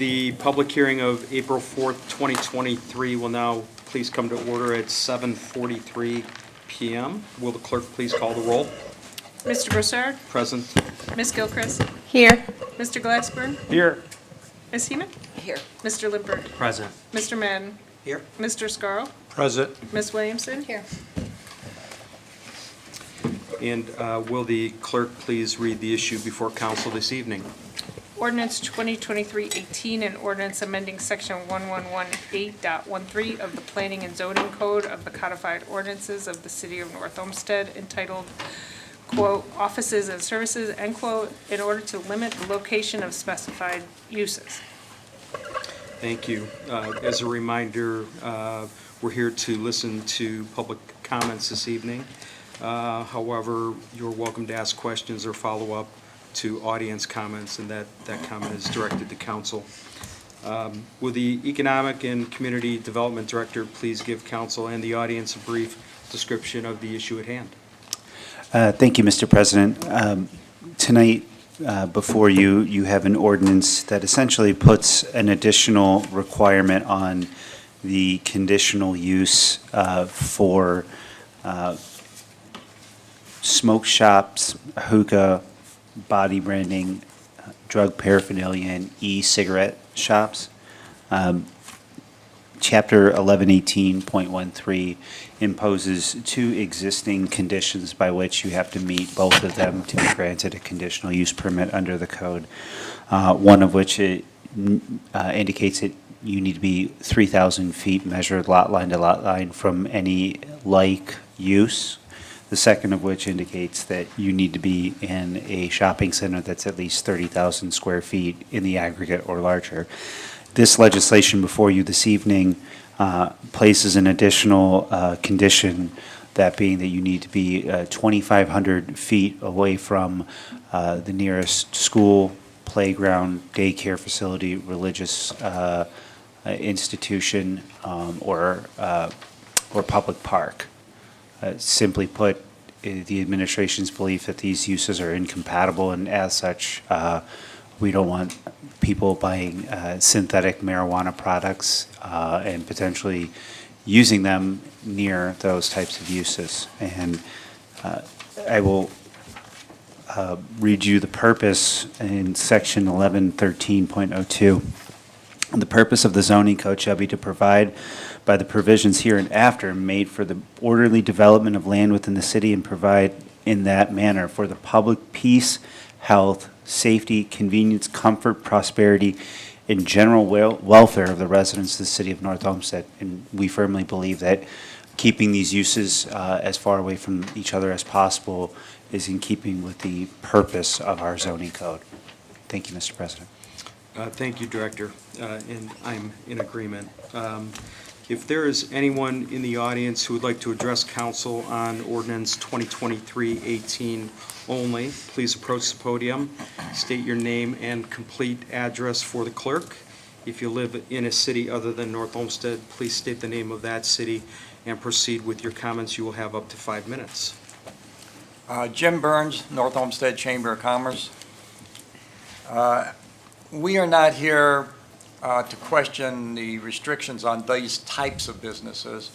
The public hearing of April 4th, 2023 will now please come to order at 7:43 p.m. Will the clerk please call the roll? Mr. Broussard? Present. Ms. Gilchrist? Here. Mr. Glassburn? Here. Ms. Heeman? Here. Mr. Lippert? Present. Mr. Madden? Here. Mr. Scarrow? Present. Ms. Williamson? Here. And will the clerk please read the issue before council this evening? Ordinance 2023-18, an ordinance amending section 1118.13 of the Planning and Zoning Code of the Codified Ordinances of the City of North Olmsted entitled, quote, "Offices and Services," end quote, in order to limit the location of specified uses. Thank you. As a reminder, we're here to listen to public comments this evening. However, you're welcome to ask questions or follow up to audience comments, and that comment is directed to council. Will the Economic and Community Development Director please give council and the audience a brief description of the issue at hand? Thank you, Mr. President. Tonight, before you, you have an ordinance that essentially puts an additional requirement on the conditional use for smoke shops, hookah, body branding, drug paraphernalia, and e-cigarette shops. Chapter 1118.13 imposes two existing conditions by which you have to meet both of them to be granted a conditional use permit under the code. One of which indicates that you need to be 3,000 feet measured lot line to lot line from any like use. The second of which indicates that you need to be in a shopping center that's at least 30,000 square feet in the aggregate or larger. This legislation before you this evening places an additional condition, that being that you need to be 2,500 feet away from the nearest school, playground, daycare facility, religious institution, or public park. Simply put, the administration's belief that these uses are incompatible, and as such, we don't want people buying synthetic marijuana products and potentially using them near those types of uses. And I will read you the purpose in section 1113.02. The purpose of the zoning code shall be to provide by the provisions hereinafter made for the orderly development of land within the city, and provide in that manner for the public peace, health, safety, convenience, comfort, prosperity, and general welfare of the residents of the city of North Olmsted. And we firmly believe that keeping these uses as far away from each other as possible is in keeping with the purpose of our zoning code. Thank you, Mr. President. Thank you, Director, and I'm in agreement. If there is anyone in the audience who would like to address council on ordinance 2023-18 only, please approach the podium, state your name and complete address for the clerk. If you live in a city other than North Olmsted, please state the name of that city and proceed with your comments. You will have up to 5 minutes. Jim Burns, North Olmsted Chamber of Commerce. We are not here to question the restrictions on these types of businesses.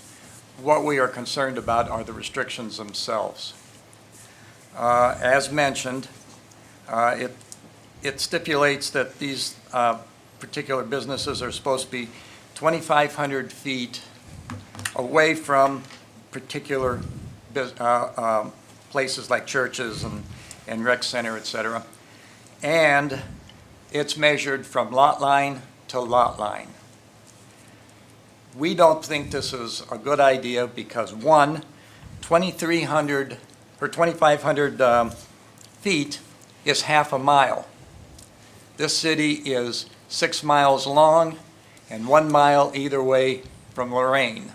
What we are concerned about are the restrictions themselves. As mentioned, it stipulates that these particular businesses are supposed to be 2,500 feet away from particular places like churches and rec center, et cetera. And it's measured from lot line to lot line. We don't think this is a good idea because, one, 2,300 or 2,500 feet is half a mile. This city is 6 miles long and 1 mile either way from Lorraine.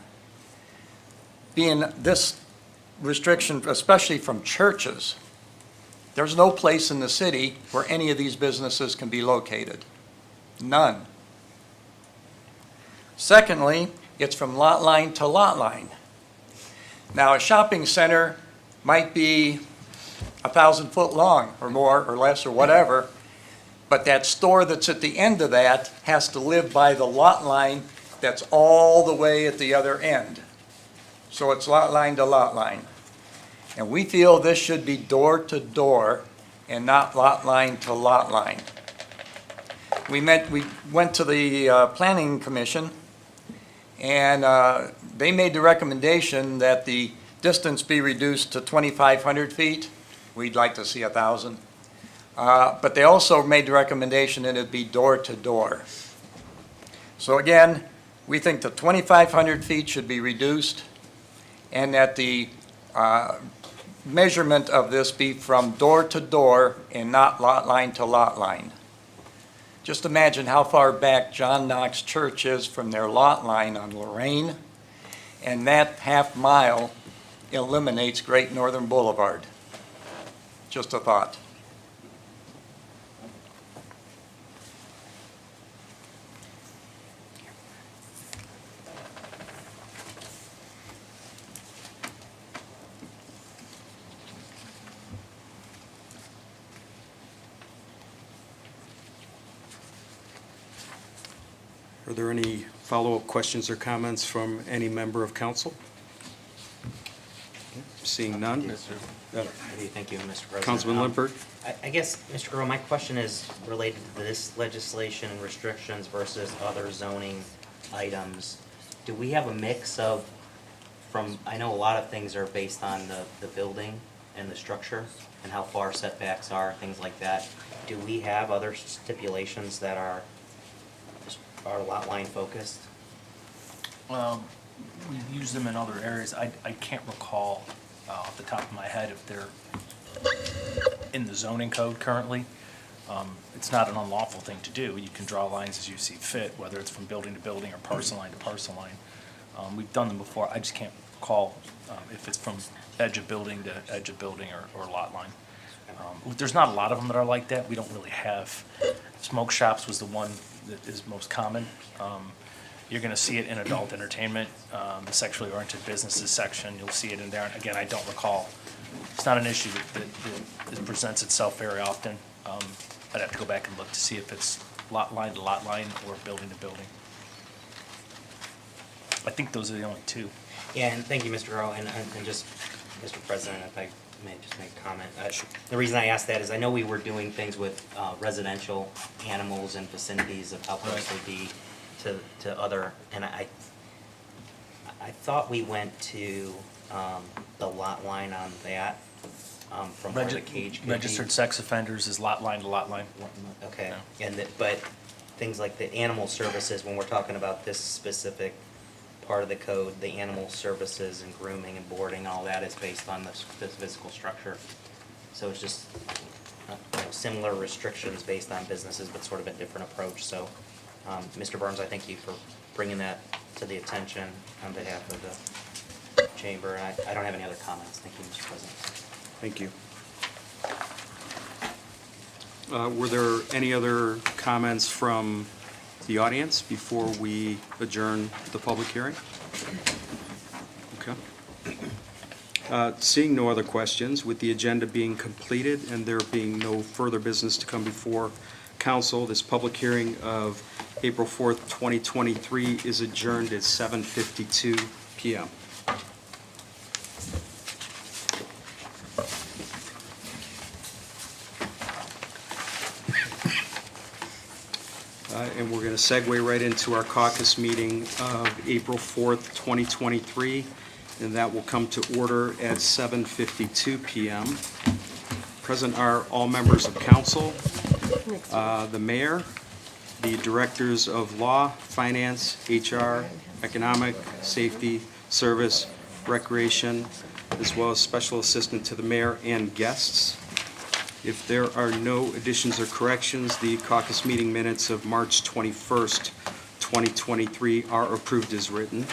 Being this restriction, especially from churches, there's no place in the city where any of these businesses can be located. None. Secondly, it's from lot line to lot line. Now, a shopping center might be 1,000 foot long or more or less or whatever. But that store that's at the end of that has to live by the lot line that's all the way at the other end. So it's lot line to lot line. And we feel this should be door to door and not lot line to lot line. We went to the Planning Commission, and they made the recommendation that the distance be reduced to 2,500 feet. We'd like to see 1,000. But they also made the recommendation that it be door to door. So again, we think the 2,500 feet should be reduced, and that the measurement of this be from door to door and not lot line to lot line. Just imagine how far back John Knox Church is from their lot line on Lorraine, and that half mile eliminates Great Northern Boulevard. Just a thought. Are there any follow-up questions or comments from any member of council? Seeing none. Thank you, Mr. President. Councilman Limpert? I guess, Mr. Guerrero, my question is related to this legislation and restrictions versus other zoning items. Do we have a mix of, I know a lot of things are based on the building and the structure and how far setbacks are, things like that. Do we have other stipulations that are lot line focused? We've used them in other areas. I can't recall off the top of my head if they're in the zoning code currently. It's not an unlawful thing to do. You can draw lines as you see fit, whether it's from building to building or parcel line to parcel line. We've done them before. I just can't recall if it's from edge of building to edge of building or lot line. There's not a lot of them that are like that. We don't really have. Smoke shops was the one that is most common. You're going to see it in adult entertainment, the sexually oriented businesses section. You'll see it in there. And again, I don't recall. It's not an issue that presents itself very often. I'd have to go back and look to see if it's lot line to lot line or building to building. I think those are the only two. Yeah, and thank you, Mr. Guerrero, and just, Mr. President, if I may just make a comment. The reason I asked that is I know we were doing things with residential animals and vicinities of how close they'd be to other, and I thought we went to the lot line on that from where the cage could be. Registered sex offenders is lot line to lot line. Okay, but things like the animal services, when we're talking about this specific part of the code, the animal services and grooming and boarding, all that is based on the physical structure. So it's just similar restrictions based on businesses, but sort of a different approach. So, Mr. Burns, I thank you for bringing that to the attention on behalf of the chamber. And I don't have any other comments. Thank you, Mr. President. Thank you. Were there any other comments from the audience before we adjourn the public hearing? Okay. Seeing no other questions, with the agenda being completed and there being no further business to come before council, this public hearing of April 4th, 2023 is adjourned at 7:52 p.m. And we're going to segue right into our caucus meeting of April 4th, 2023, and that will come to order at 7:52 p.m. Present are all members of council, the mayor, the directors of law, finance, HR, economic, safety, service, recreation, as well as special assistant to the mayor and guests. If there are no additions or corrections, the caucus meeting minutes of March 21st, 2023 are approved as written.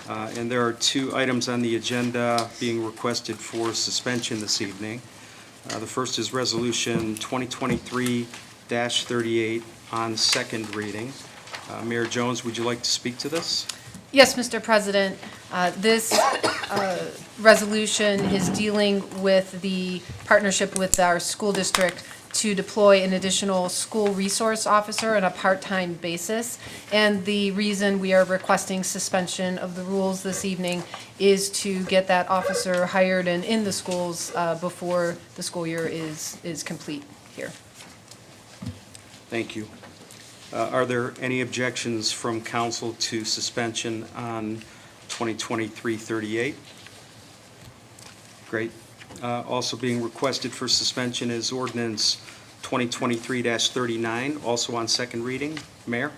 And there are two items on the agenda being requested for suspension this evening. The first is Resolution 2023-38 on second reading. Mayor Jones, would you like to speak to this? Yes, Mr. President. This resolution is dealing with the partnership with our school district to deploy an additional school resource officer on a part-time basis. And the reason we are requesting suspension of the rules this evening is to get that officer hired and in the schools before the school year is complete here. Thank you. Are there any objections from council to suspension on 2023-38? Great. Also being requested for suspension is ordinance 2023-39, also on second reading. Mayor?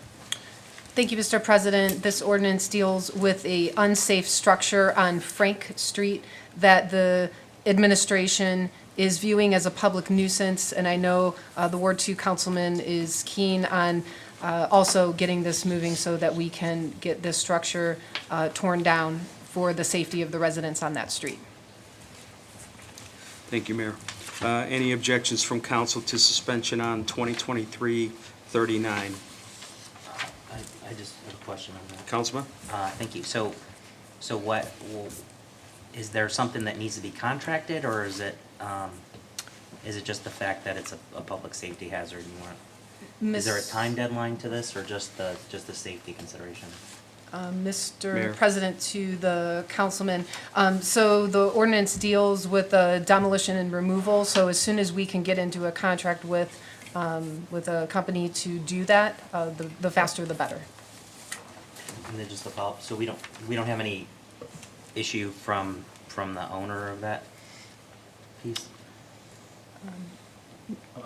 Thank you, Mr. President. This ordinance deals with a unsafe structure on Frank Street that the administration is viewing as a public nuisance, and I know the Ward 2 councilman is keen on also getting this moving so that we can get this structure torn down for the safety of the residents on that street. Thank you, Mayor. Any objections from council to suspension on 2023-39? I just have a question on that. Councilman? Thank you. So what, is there something that needs to be contracted, or is it just the fact that it's a public safety hazard you want? Is there a time deadline to this, or just the safety consideration? Mr. Mayor. President, to the councilman, so the ordinance deals with demolition and removal, so as soon as we can get into a contract with a company to do that, the faster the better. And then just a follow-up, so we don't have any issue from the owner of that piece?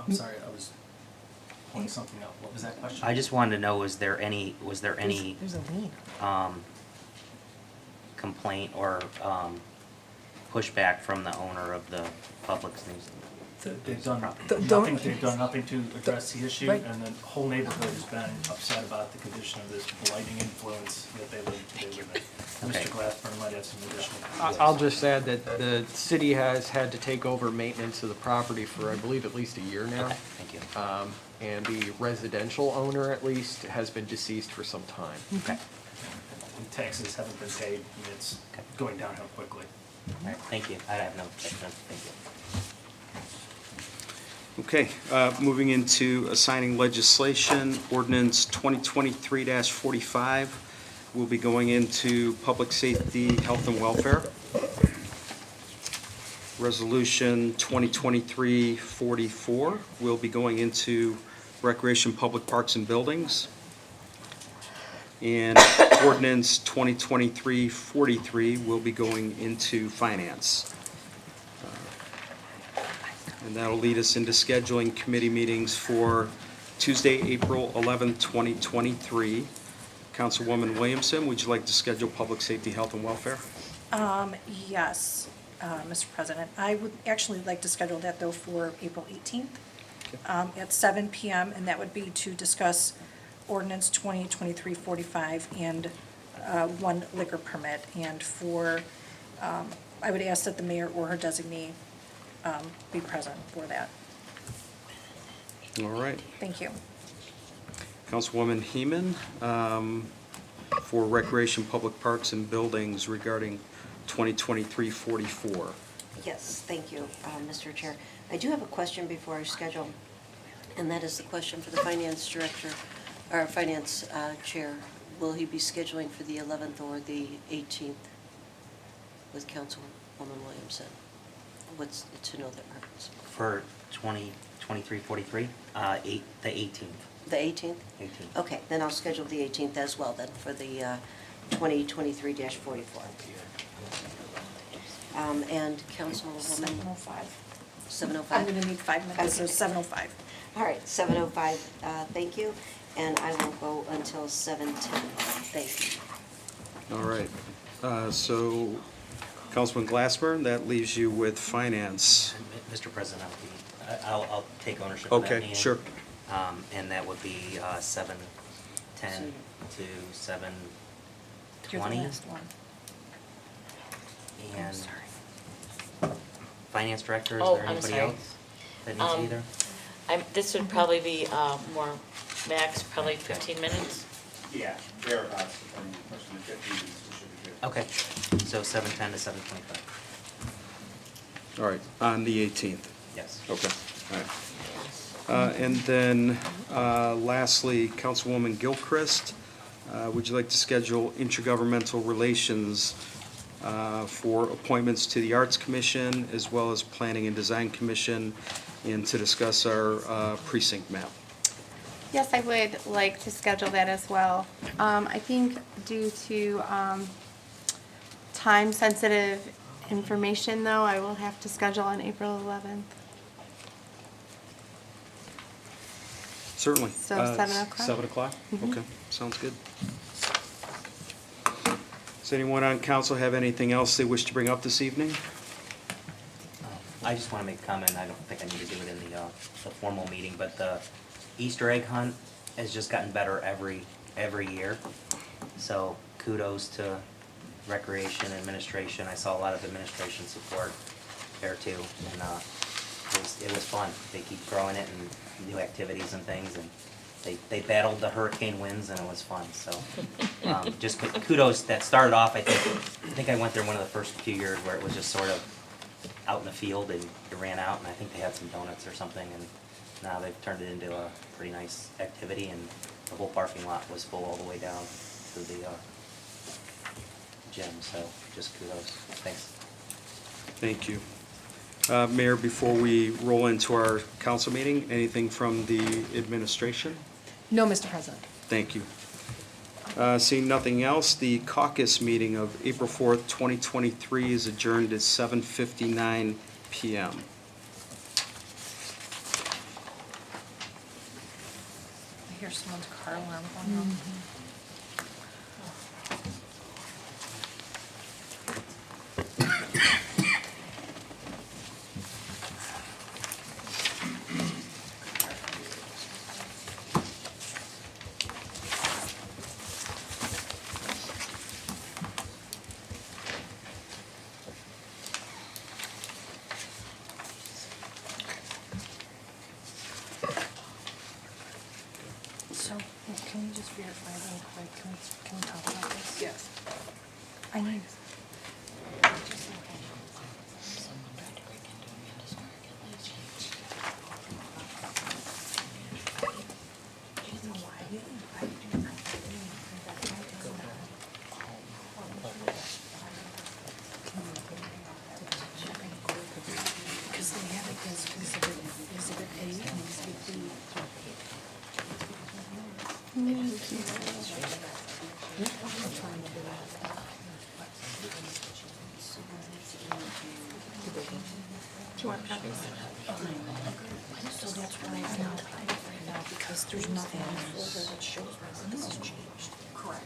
I'm sorry, I was pulling something up. What was that question? I just wanted to know, was there any There's a lien. complaint or pushback from the owner of the public nuisance? They've done Don't- they've done nothing to address the issue, Right. and the whole neighborhood has been upset about the condition of this blighting influence that they live in. Okay. Mr. Glassburn might have some additional. I'll just add that the city has had to take over maintenance of the property for, I believe, at least a year now. Okay, thank you. And the residential owner, at least, has been deceased for some time. Okay, And taxes haven't been paid, and it's Okay. going downhill quickly. all right, thank you. I have no questions, thank you. Okay, moving into assigning legislation, ordinance 2023-45 will be going into public safety, health, and welfare. Resolution 2023-44 will be going into recreation, public parks, and buildings. And ordinance 2023-43 will be going into finance. And that'll lead us into scheduling committee meetings for Tuesday, April 11th, 2023. Councilwoman Williamson, would you like to schedule public safety, health, and welfare? Yes, Mr. President. I would actually like to schedule that, though, for April 18th at 7 PM, and that would be to discuss ordinance 2023-45 and one liquor permit. And I would ask that the mayor or her designee be present for that. All right. Thank you. Councilwoman Heeman, for recreation, public parks, and buildings regarding 2023-44. Yes, thank you, Mr. Chair. I do have a question before I schedule, and that is the question for the finance director, or finance chair. Will he be scheduling for the 11th or the 18th with Councilwoman Williamson? What's to know the preference? For 2023-43, the 18th. The 18th? 18th. Okay, then I'll schedule the 18th as well then for the 2023-44. And Councilwoman? 7:05. 7:05? I'm going to need 5 minutes, so Okay. 7:05. All right, 7:05, thank you, and I will go until 7:10. Thank you. All right. So, Councilman Glassburn, that leaves you with finance. Mr. President, I'll take ownership of that Okay, meeting. sure. And that would be 7:10 to 7:20. You're the last one. And sorry. finance director, is Oh, there I'm anybody sorry. else that needs to be there? This would probably be more max, probably 15 minutes. Yeah, thereabouts, from question to 15 minutes, we should be good. Okay, so 7:10 to 7:25. All right, on the 18th. Yes. Okay, all right. Yes. And then lastly, Councilwoman Gilchrist, would you like to schedule intergovernmental relations for appointments to the Arts Commission as well as Planning and Design Commission and to discuss our precinct map? Yes, I would like to schedule that as well. I think due to time-sensitive information, though, I will have to schedule on April 11th. Certainly. So 7 o'clock? 7 o'clock? Mhm. Okay, sounds good. Does anyone on council have anything else they wish to bring up this evening? I just want to make a comment, I don't think I need to do it in the formal meeting, but the Easter egg hunt has just gotten better every year. So kudos to Recreation Administration. I saw a lot of administration support there too, and it was fun. They keep growing it and new activities and things, and they battled the hurricane winds, and it was fun. So just kudos. That started off, I think I went there one of the first few years where it was just sort of out in the field and it ran out, and I think they had some donuts or something, and now they've turned it into a pretty nice activity, and the whole parking lot was full all the way down to the gym. So just kudos. Thanks. Thank you. Mayor, before we roll into our council meeting, anything from the administration? No, Mr. President. Thank you. Seeing nothing else, the caucus meeting of April 4th, 2023 is adjourned at 7:59 p.m. I hear someone's car alarm going off. So, can you just verify real quick, can we talk about this? Yes. I need. Because they have it as exhibit A and exhibit B. Do you want copies? So that's why I'm not applying it right now, because there's nothing in the folder that shows where this has changed. Correct.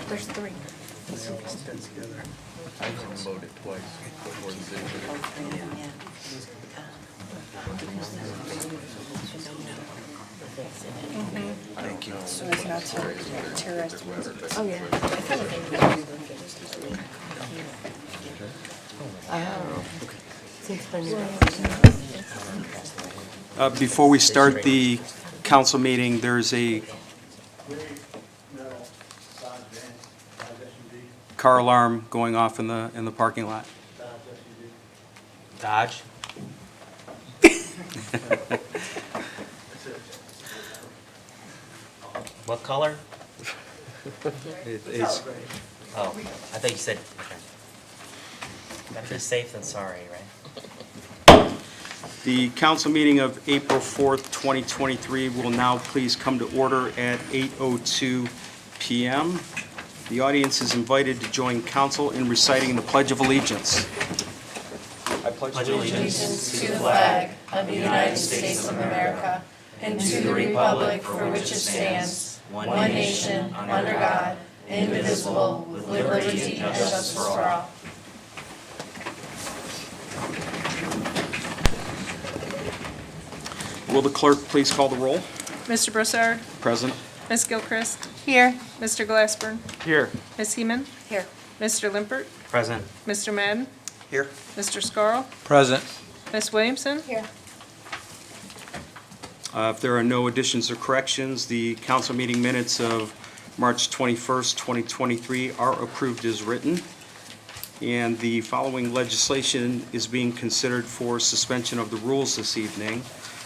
There's 3. Thank you. So as not to terrorize. Oh, yeah. Before we start the council meeting, there's a car alarm going off in the parking lot. Dodge. What color? It's Oh, I thought you said, okay. Better be safe than sorry, right? The council meeting of April 4th, 2023 will now please come to order at 8:02 p.m. The audience is invited to join council in reciting the Pledge of Allegiance. I pledge allegiance To the flag of the United States of America and to the republic for which it stands, one nation, under God, indivisible, with liberty and justice for all. Will the clerk please call the roll? Mr. Broussard, Present. Ms. Gilchrist, Here. Mr. Glassburn, Here. Ms. Heeman, Here. Mr. Limpert, Present. Mr. Madden, Here. Mr. Scarl, Present. Ms. Williamson, Here. If there are no additions or corrections, the council meeting minutes of March 21st, 2023 are approved as written. And the following legislation is being considered for suspension of the rules this evening.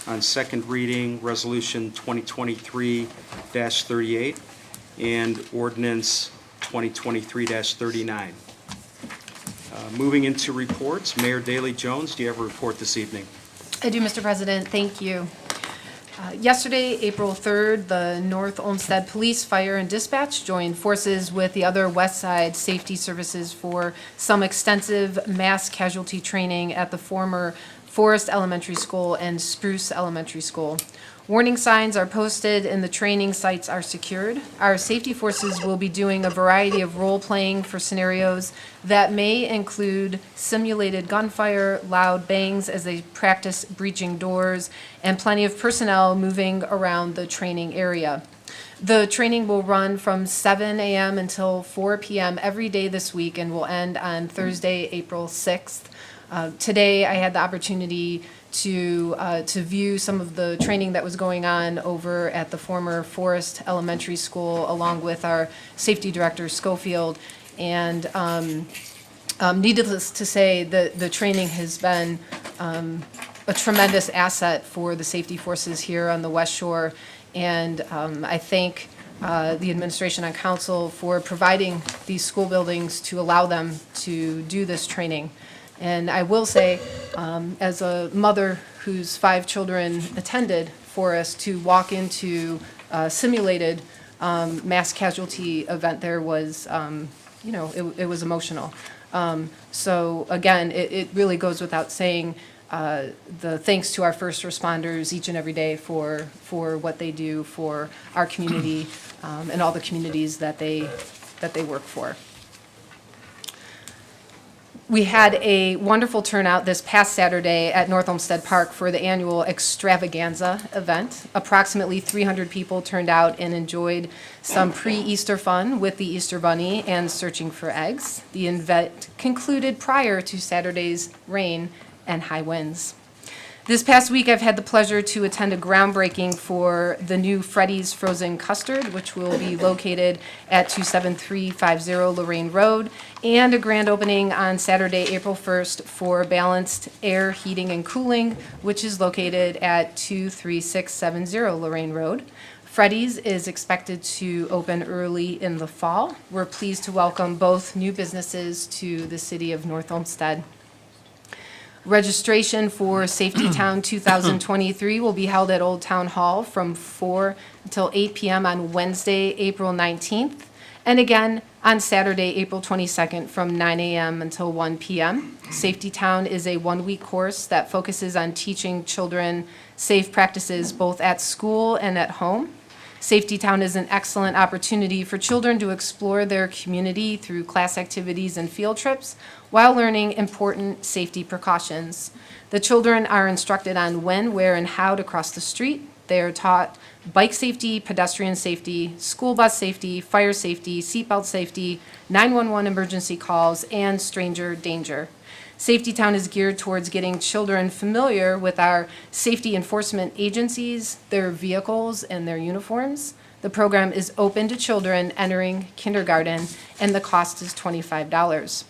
On second reading, Resolution 2023-38 and Ordinance 2023-39. Moving into reports, Mayor Daley Jones, do you have a report this evening? I do, Mr. President. Thank you. Yesterday, April 3rd, the North Olmsted Police, Fire, and Dispatch joined forces with the other West Side Safety Services for some extensive mass casualty training at the former Forest Elementary School and Spruce Elementary School. Warning signs are posted and the training sites are secured. Our safety forces will be doing a variety of role-playing for scenarios that may include simulated gunfire, loud bangs as they practice breaching doors, and plenty of personnel moving around the training area. The training will run from 7 a.m. until 4 p.m. every day this week and will end on Thursday, April 6th. Today, I had the opportunity to view some of the training that was going on over at the former Forest Elementary School, along with our safety director, Schofield. And needless to say, the training has been a tremendous asset for the safety forces here on the West Shore. And I thank the administration and council for providing these school buildings to allow them to do this training. And I will say, as a mother whose 5 children attended Forest, to walk into a simulated mass casualty event there was, it was emotional. So again, it really goes without saying, the thanks to our first responders each and every day for what they do for our community and all the communities that they work for. We had a wonderful turnout this past Saturday at North Olmsted Park for the annual extravaganza event. Approximately 300 people turned out and enjoyed some pre-Easter fun with the Easter Bunny and searching for eggs. The event concluded prior to Saturday's rain and high winds. This past week, I've had the pleasure to attend a groundbreaking for the new Freddy's Frozen Custard, which will be located at 27350 Lorraine Road, and a grand opening on Saturday, April 1st for Balanced Air Heating and Cooling, which is located at 23670 Lorraine Road. Freddy's is expected to open early in the fall. We're pleased to welcome both new businesses to the city of North Olmsted. Registration for Safety Town 2023 will be held at Old Town Hall from 4 until 8 p.m. on Wednesday, April 19th, and again on Saturday, April 22nd from 9 a.m. until 1 p.m. Safety Town is a one-week course that focuses on teaching children safe practices both at school and at home. Safety Town is an excellent opportunity for children to explore their community through class activities and field trips while learning important safety precautions. The children are instructed on when, where, and how to cross the street. They are taught bike safety, pedestrian safety, school bus safety, fire safety, seatbelt safety, 911 emergency calls, and stranger danger. Safety Town is geared towards getting children familiar with our safety enforcement agencies, their vehicles, and their uniforms. The program is open to children entering kindergarten, and the cost is $25.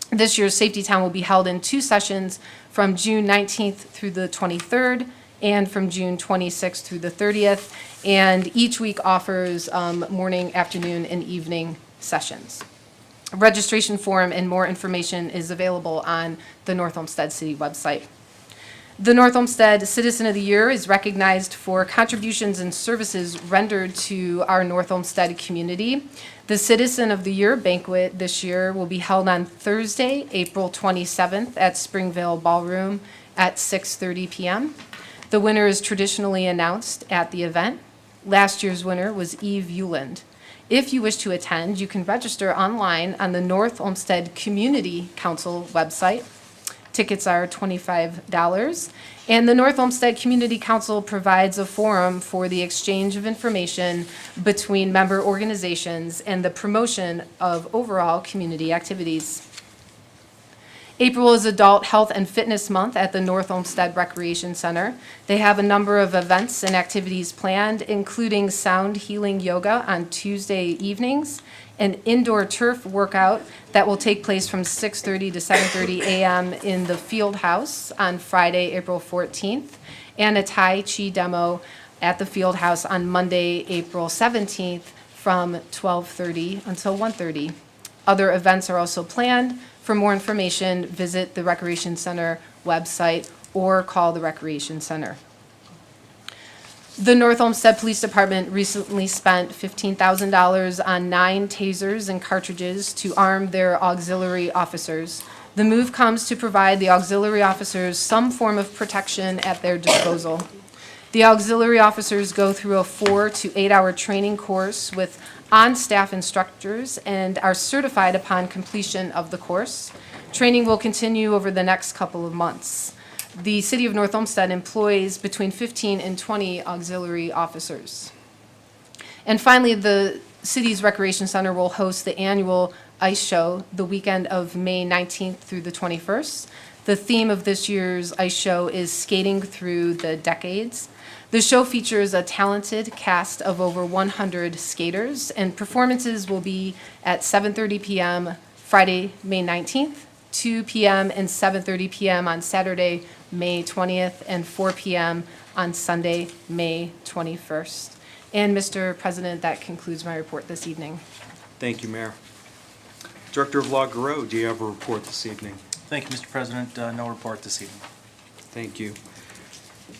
This year's Safety Town will be held in 2 sessions from June 19th through the 23rd and from June 26th through the 30th, and each week offers morning, afternoon, and evening sessions. A registration form and more information is available on the North Olmsted City website. The North Olmsted Citizen of the Year is recognized for contributions and services rendered to our North Olmsted community. The Citizen of the Year banquet this year will be held on Thursday, April 27th at Springvale Ballroom at 6:30 p.m. The winner is traditionally announced at the event. Last year's winner was Eve Euland. If you wish to attend, you can register online on the North Olmsted Community Council website. Tickets are $25, and the North Olmsted Community Council provides a forum for the exchange of information between member organizations and the promotion of overall community activities. April is Adult Health and Fitness Month at the North Olmsted Recreation Center. They have a number of events and activities planned, including sound healing yoga on Tuesday evenings, an indoor turf workout that will take place from 6:30 to 7:30 a.m. in the Field House on Friday, April 14th, and a Tai Chi demo at the Field House on Monday, April 17th from 12:30 until 1:30. Other events are also planned. For more information, visit the Recreation Center website or call the Recreation Center. The North Olmsted Police Department recently spent $15,000 on 9 tasers and cartridges to arm their auxiliary officers. The move comes to provide the auxiliary officers some form of protection at their disposal. The auxiliary officers go through a 4 to 8 hour training course with on-staff instructors and are certified upon completion of the course. Training will continue over the next couple of months. The City of North Olmsted employs between 15 and 20 auxiliary officers. And finally, the city's Recreation Center will host the annual ice show the weekend of May 19th through the 21st. The theme of this year's ice show is Skating Through the Decades. The show features a talented cast of over 100 skaters, and performances will be at 7:30 p.m. Friday, May 19th, 2 p.m. and 7:30 p.m. on Saturday, May 20th, and 4 p.m. on Sunday, May 21st. And Mr. President, that concludes my report this evening. Thank you, Mayor. Director of Law Garreau, do you have a report this evening? Thank you, Mr. President. No report this evening. Thank you.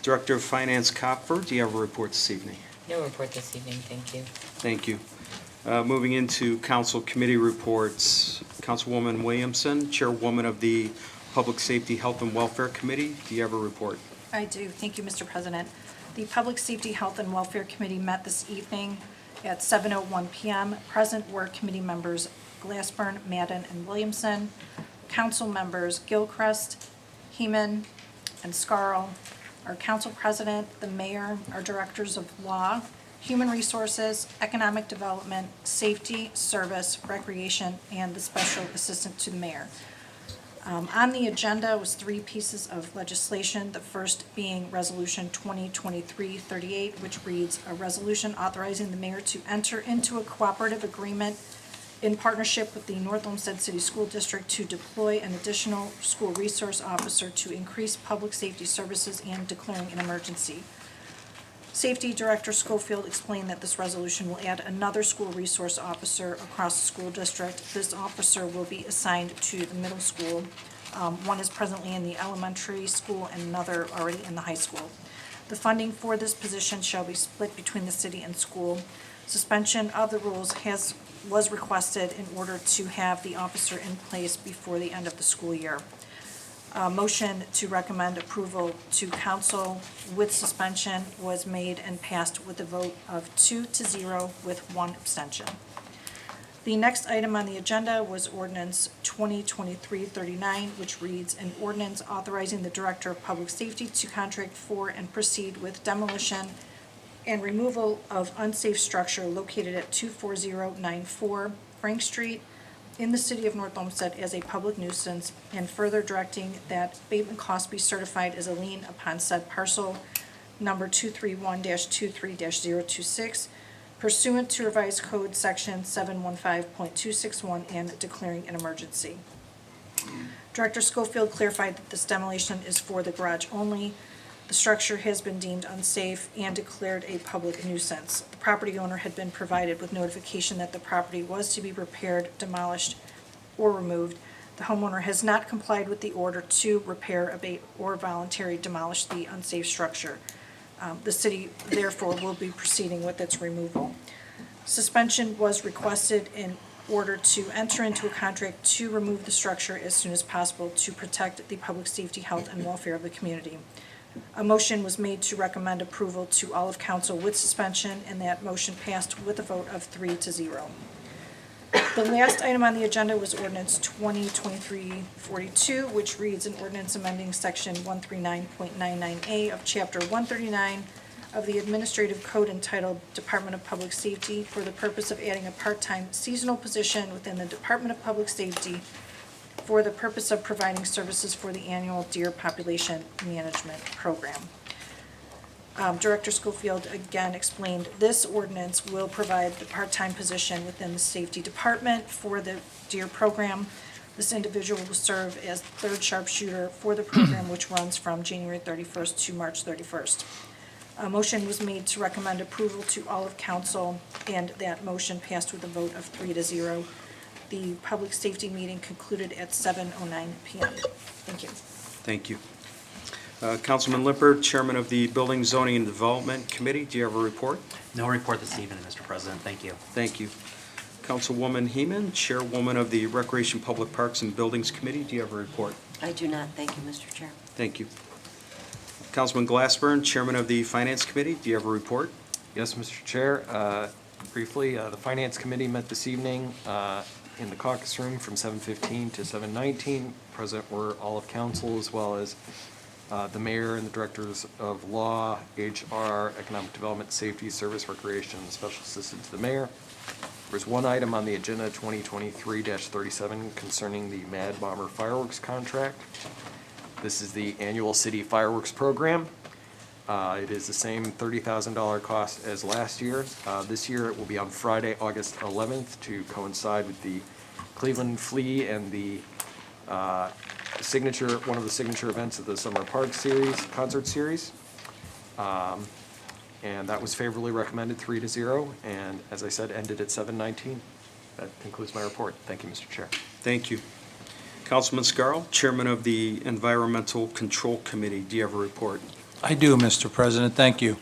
Director of Finance Kopfer, do you have a report this evening? No report this evening, thank you. Thank you. Moving into council committee reports, Councilwoman Williamson, Chairwoman of the Public Safety, Health, and Welfare Committee, do you have a report? I do. Thank you, Mr. President. The Public Safety, Health, and Welfare Committee met this evening at 7:01 p.m. Present were committee members Glassburn, Madden, and Williamson. Council members Gilchrist, Heeman, and Scarl. Our council president, the mayor, our directors of law, human resources, economic development, safety, service, recreation, and the special assistant to the mayor. On the agenda was 3 pieces of legislation, the first being Resolution 2023-38, which reads, a resolution authorizing the mayor to enter into a cooperative agreement in partnership with the North Olmsted City School District to deploy an additional school resource officer to increase public safety services and declaring an emergency. Safety Director Schofield explained that this resolution will add another school resource officer across the school district. This officer will be assigned to the middle school. One is presently in the elementary school and another already in the high school. The funding for this position shall be split between the city and school. Suspension of the rules was requested in order to have the officer in place before the end of the school year. Motion to recommend approval to council with suspension was made and passed with a vote of 2-0 with 1 abstention. The next item on the agenda was ordinance 2023-39, which reads, an ordinance authorizing the Director of Public Safety to contract for and proceed with demolition and removal of unsafe structure located at 24094 Frank Street in the city of North Olmsted as a public nuisance, and further directing that abatement costs be certified as a lien upon said parcel number 231-23-026 pursuant to revised code section 715.261 and declaring an emergency. Director Schofield clarified that this demolition is for the garage only. The structure has been deemed unsafe and declared a public nuisance. The property owner had been provided with notification that the property was to be repaired, demolished, or removed. The homeowner has not complied with the order to repair, abate, or voluntarily demolish the unsafe structure. The city, therefore, will be proceeding with its removal. Suspension was requested in order to enter into a contract to remove the structure as soon as possible to protect the public safety, health, and welfare of the community. A motion was made to recommend approval to all of council with suspension, and that motion passed with a vote of 3-0. The last item on the agenda was ordinance 2023-42, which reads an ordinance amending section 139.99A of chapter 139 of the Administrative Code entitled Department of Public Safety for the purpose of adding a part-time seasonal position within the Department of Public Safety for the purpose of providing services for the annual deer population management program. Director Schofield again explained this ordinance will provide the part-time position within the safety department for the deer program. This individual will serve as third sharpshooter for the program, which runs from January 31st to March 31st. A motion was made to recommend approval to all of council, and that motion passed with a vote of 3-0. The public safety meeting concluded at 7:09 p.m. Thank you. Thank you. Councilman Lippert, Chairman of the Building, Zoning, and Development Committee, do you have a report? No report this evening, Mr. President. Thank you. Thank you. Councilwoman Heeman, Chairwoman of the Recreation, Public Parks, and Buildings Committee, do you have a report? I do not, thank you, Mr. Chair. Thank you. Councilman Glassburn, Chairman of the Finance Committee, do you have a report? Yes, Mr. Chair. Briefly, the Finance Committee met this evening in the caucus room from 7:15 to 7:19. Present were all of council as well as the mayor and the directors of law, HR, economic development, safety, service, recreation, and special assistant to the mayor. There's one item on the agenda, 2023-37, concerning the Mad Bomber fireworks contract. This is the annual city fireworks program. It is the same $30,000 cost as last year. This year it will be on Friday, August 11th, to coincide with the Cleveland Flea and the one of the signature events of the Summer Park series, concert series. And that was favorably recommended 3-0, and as I said, ended at 7:19. That concludes my report. Thank you, Mr. Chair. Thank you. Councilman Scarl, Chairman of the Environmental Control Committee, do you have a report? I do, Mr. President. Thank you.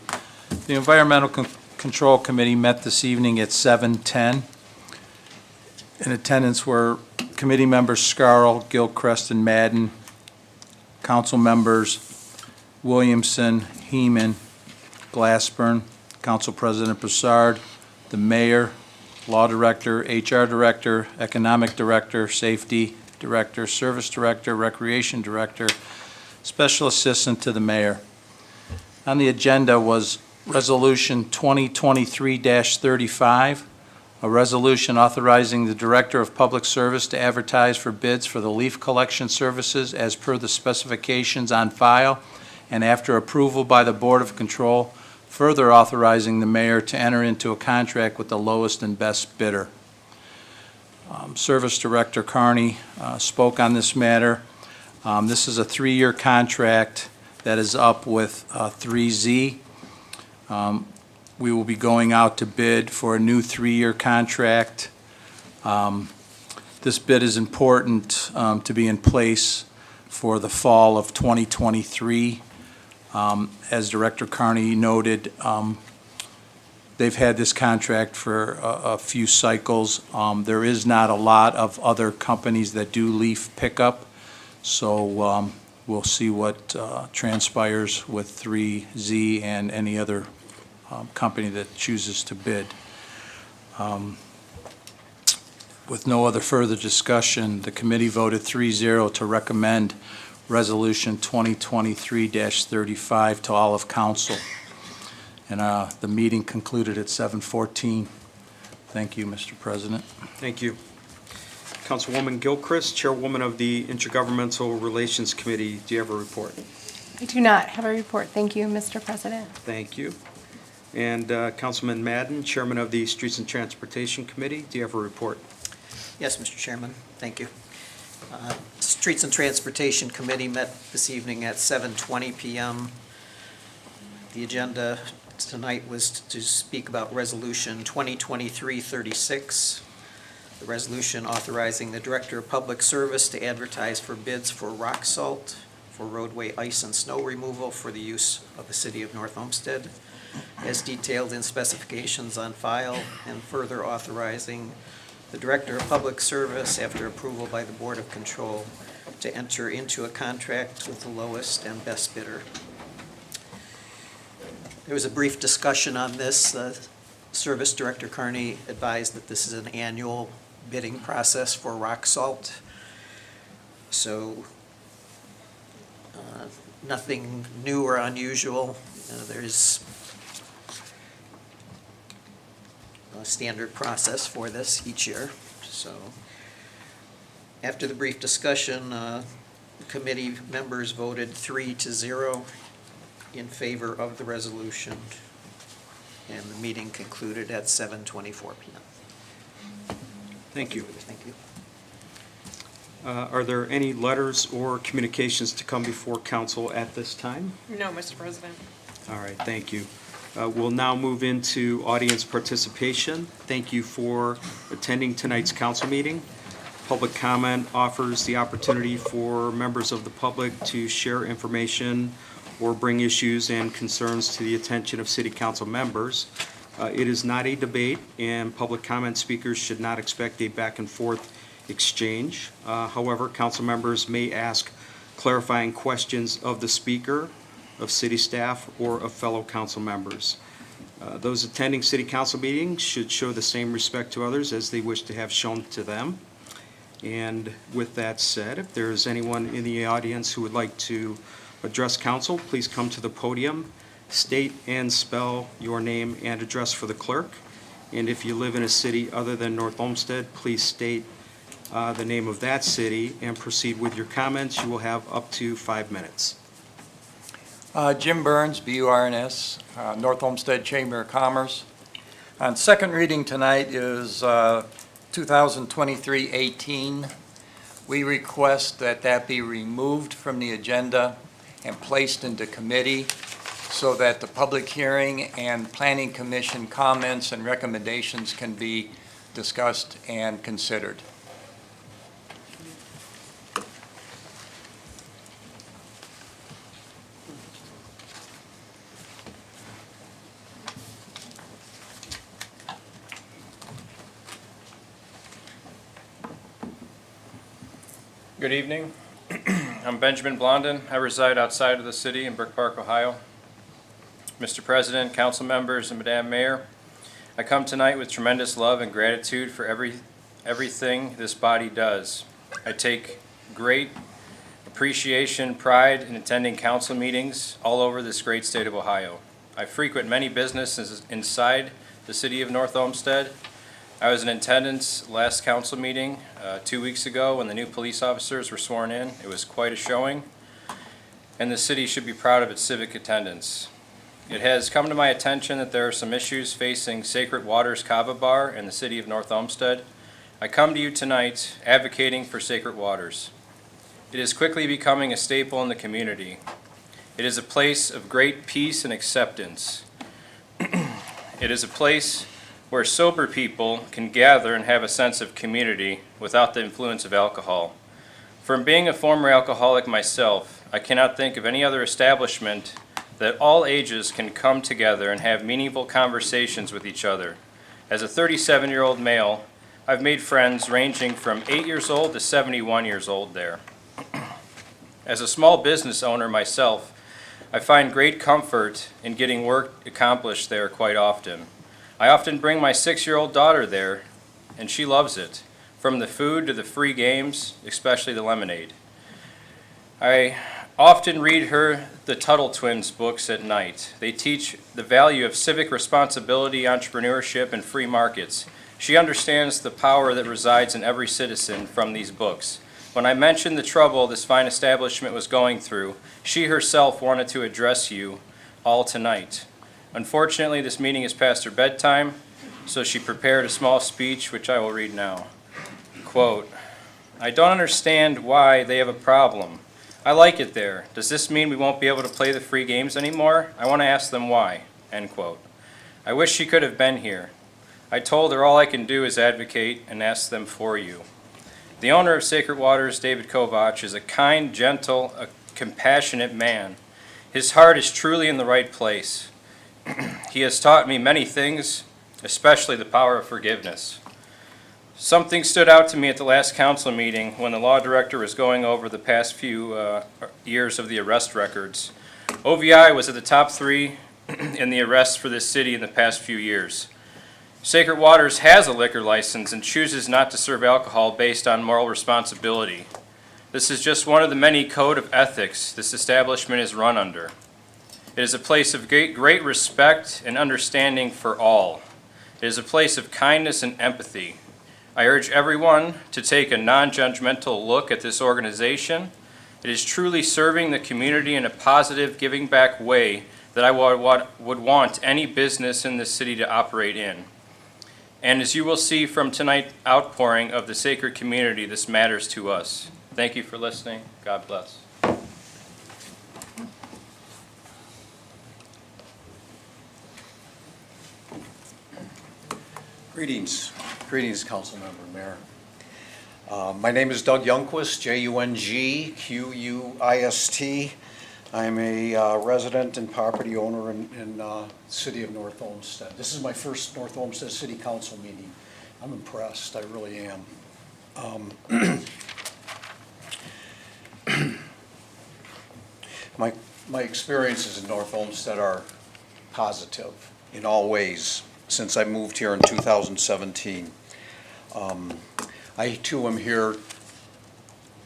The Environmental Control Committee met this evening at 7:10. In attendance were committee members Scarl, Gilchrist, and Madden, council members Williamson, Heeman, Glassburn, Council President Broussard, the mayor, law director, HR director, economic director, safety director, service director, recreation director, special assistant to the mayor. On the agenda was Resolution 2023-35, a resolution authorizing the Director of Public Service to advertise for bids for the leaf collection services as per the specifications on file, and after approval by the Board of Control, further authorizing the mayor to enter into a contract with the lowest and best bidder. Service Director Carney spoke on this matter. This is a 3-year contract that is up with 3Z. We will be going out to bid for a new 3-year contract. This bid is important to be in place for the fall of 2023. As Director Carney noted, they've had this contract for a few cycles. There is not a lot of other companies that do leaf pickup, so we'll see what transpires with 3Z and any other company that chooses to bid. With no other further discussion, the committee voted 3-0 to recommend Resolution 2023-35 to all of council. And the meeting concluded at 7:14. Thank you, Mr. President. Thank you. Councilwoman Gilchrist, Chairwoman of the Intergovernmental Relations Committee, do you have a report? I do not have a report. Thank you, Mr. President. Thank you. And Councilman Madden, Chairman of the Streets and Transportation Committee, do you have a report? Yes, Mr. Chairman. Thank you. Streets and Transportation Committee met this evening at 7:20 p.m. The agenda tonight was to speak about Resolution 2023-36, the resolution authorizing the Director of Public Service to advertise for bids for rock salt for roadway ice and snow removal for the use of the city of North Olmsted, as detailed in specifications on file, and further authorizing the Director of Public Service, after approval by the Board of Control, to enter into a contract with the lowest and best bidder. There was a brief discussion on this. Service Director Carney advised that this is an annual bidding process for rock salt. So nothing new or unusual. There's a standard process for this each year. So After the brief discussion, the committee members voted 3-0 in favor of the resolution, and the meeting concluded at 7:24 p.m. Thank you. Thank you. Are there any letters or communications to come before council at this time? No, Mr. President. All right, thank you. We'll now move into audience participation. Thank you for attending tonight's council meeting. Public comment offers the opportunity for members of the public to share information or bring issues and concerns to the attention of city council members. It is not a debate, and public comment speakers should not expect a back and forth exchange. However, council members may ask clarifying questions of the speaker, of city staff, or of fellow council members. Those attending city council meetings should show the same respect to others as they wish to have shown to them. And with that said, if there is anyone in the audience who would like to address council, please come to the podium, state and spell your name and address for the clerk. And if you live in a city other than North Olmsted, please state the name of that city and proceed with your comments. You will have up to 5 minutes. Jim Burns, B-U-R-N-S, North Olmsted Chamber of Commerce. On second reading tonight is 2023-18. We request that that be removed from the agenda and placed into committee so that the public hearing and planning commission comments and recommendations can be discussed and considered. Good evening. I'm Benjamin Blondin. I reside outside of the city in Brook Park, Ohio. Mr. President, council members, and Madam Mayor, I come tonight with tremendous love and gratitude for everything this body does. I take great appreciation, pride in attending council meetings all over this great state of Ohio. I frequent many businesses inside the city of North Olmsted. I was in attendance last council meeting 2 weeks ago when the new police officers were sworn in. It was quite a showing, and the city should be proud of its civic attendance. It has come to my attention that there are some issues facing Sacred Waters Kava Bar in the city of North Olmsted. I come to you tonight advocating for Sacred Waters. It is quickly becoming a staple in the community. It is a place of great peace and acceptance. It is a place where sober people can gather and have a sense of community without the influence of alcohol. From being a former alcoholic myself, I cannot think of any other establishment that all ages can come together and have meaningful conversations with each other. As a 37-year-old male, I've made friends ranging from 8 years old to 71 years old there. As a small business owner myself, I find great comfort in getting work accomplished there quite often. I often bring my 6-year-old daughter there, and she loves it, from the food to the free games, especially the lemonade. I often read her the Tuttle Twins books at night. They teach the value of civic responsibility, entrepreneurship, and free markets. She understands the power that resides in every citizen from these books. When I mentioned the trouble this fine establishment was going through, she herself wanted to address you all tonight. Unfortunately, this meeting is past her bedtime, so she prepared a small speech, which I will read now. Quote, "I don't understand why they have a problem. I like it there. Does this mean we won't be able to play the free games anymore? I want to ask them why." End quote. I wish she could have been here. I told her all I can do is advocate and ask them for you. The owner of Sacred Waters, David Kovach, is a kind, gentle, compassionate man. His heart is truly in the right place. He has taught me many things, especially the power of forgiveness. Something stood out to me at the last council meeting when the law director was going over the past few years of the arrest records. OVI was at the top 3 in the arrests for this city in the past few years. Sacred Waters has a liquor license and chooses not to serve alcohol based on moral responsibility. This is just one of the many code of ethics this establishment is run under. It is a place of great respect and understanding for all. It is a place of kindness and empathy. I urge everyone to take a non-judgmental look at this organization. It is truly serving the community in a positive, giving back way that I would want any business in this city to operate in. And as you will see from tonight's outpouring of the sacred community, this matters to us. Thank you for listening. God bless. Greetings, Councilmember, Mayor. My name is Doug Youngquist, Jungquist. I'm a resident and property owner in the city of North Olmsted. This is my first North Olmsted City Council meeting. I'm impressed, I really am. My experiences in North Olmsted are positive in all ways since I moved here in 2017. I too am here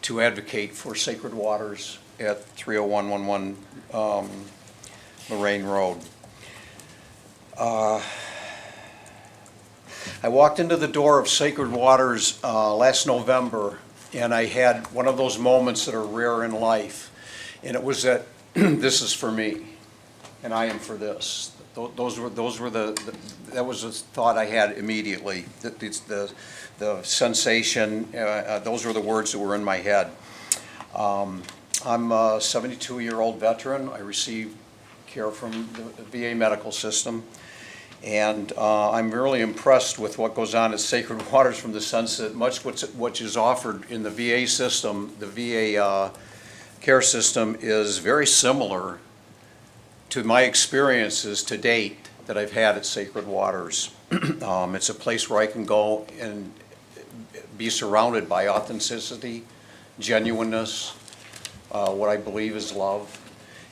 to advocate for Sacred Waters at 30111 Lorraine Road. I walked into the door of Sacred Waters last November, and I had one of those moments that are rare in life, and it was that this is for me, and I am for this. That was the thought I had immediately. The sensation, those were the words that were in my head. I'm a 72-year-old veteran. I received care from the VA medical system. And I'm really impressed with what goes on at Sacred Waters from the sense that much what is offered in the VA system, the VA care system, is very similar to my experiences to date that I've had at Sacred Waters. It's a place where I can go and be surrounded by authenticity, genuineness, what I believe is love,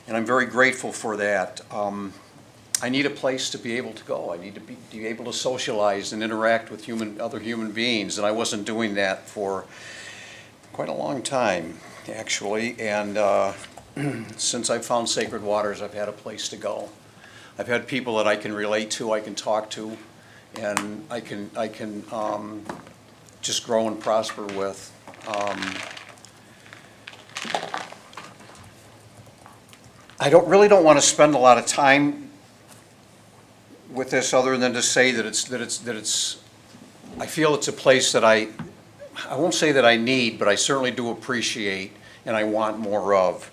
and I'm very grateful for that. I need a place to be able to go. I need to be able to socialize and interact with other human beings, and I wasn't doing that for quite a long time, actually, and since I found Sacred Waters, I've had a place to go. I've had people that I can relate to, I can talk to, and I can just grow and prosper with. I really don't want to spend a lot of time with this other than to say that it's I feel it's a place that I won't say that I need, but I certainly do appreciate and I want more of.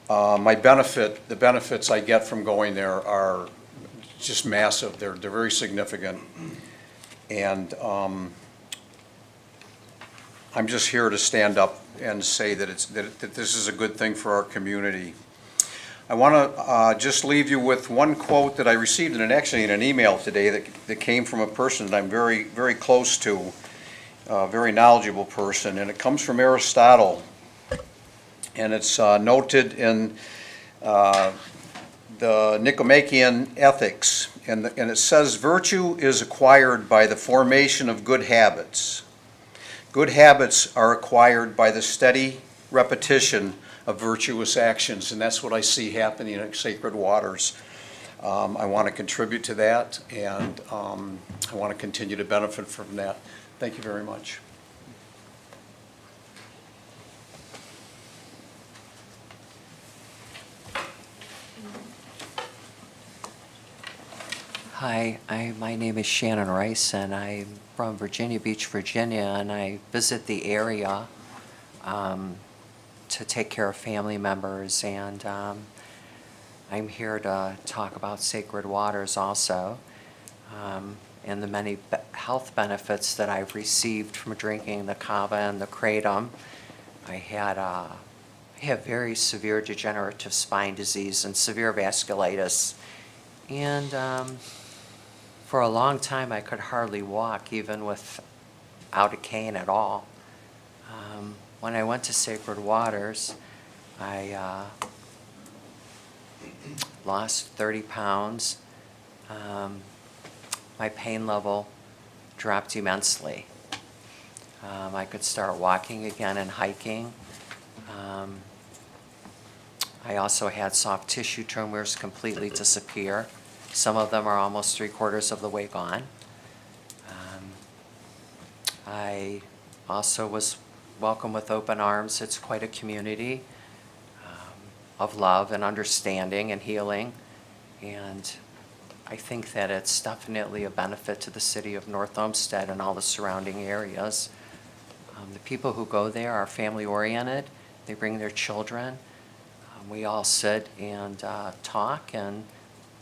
The benefits I get from going there are just massive. They're very significant. And I'm just here to stand up and say that that this is a good thing for our community. I want to just leave you with one quote that I received actually in an email today that came from a person that I'm very, very close to, a very knowledgeable person, and it comes from Aristotle. And it's noted in the Nicomachean Ethics, and it says, "Virtue is acquired by the formation of good habits. Good habits are acquired by the steady repetition of virtuous actions," and that's what I see happening at Sacred Waters. I want to contribute to that, and I want to continue to benefit from that. Thank you very much. Hi, my name is Shannon Rice, and I'm from Virginia Beach, Virginia, and I visit the area to take care of family members, and I'm here to talk about Sacred Waters also, and the many health benefits that I've received from drinking the kava and the kratom. I have very severe degenerative spine disease and severe vasculitis, and for a long time I could hardly walk, even without a cane at all. When I went to Sacred Waters, I lost 30 pounds. My pain level dropped immensely. I could start walking again and hiking. I also had soft tissue tumors completely disappear. Some of them are almost 3/4 of the way gone. also was welcomed with open arms. It's quite a community of love and understanding and healing. And I think that it's definitely a benefit to the city of North Olmsted and all the surrounding areas. The people who go there are family-oriented. They bring their children. We all sit and talk and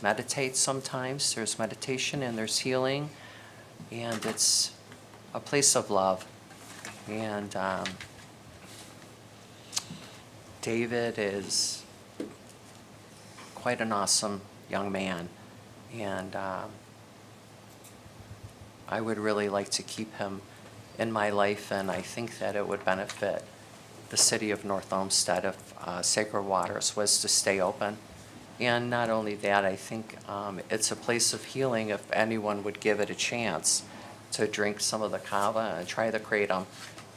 meditate sometimes. There's meditation and there's healing. And it's a place of love. And David is quite an awesome young man. And I would really like to keep him in my life, and I think that it would benefit the city of North Olmsted if Sacred Waters was to stay open. And not only that, I think it's a place of healing if anyone would give it a chance to drink some of the kava and try the kratom.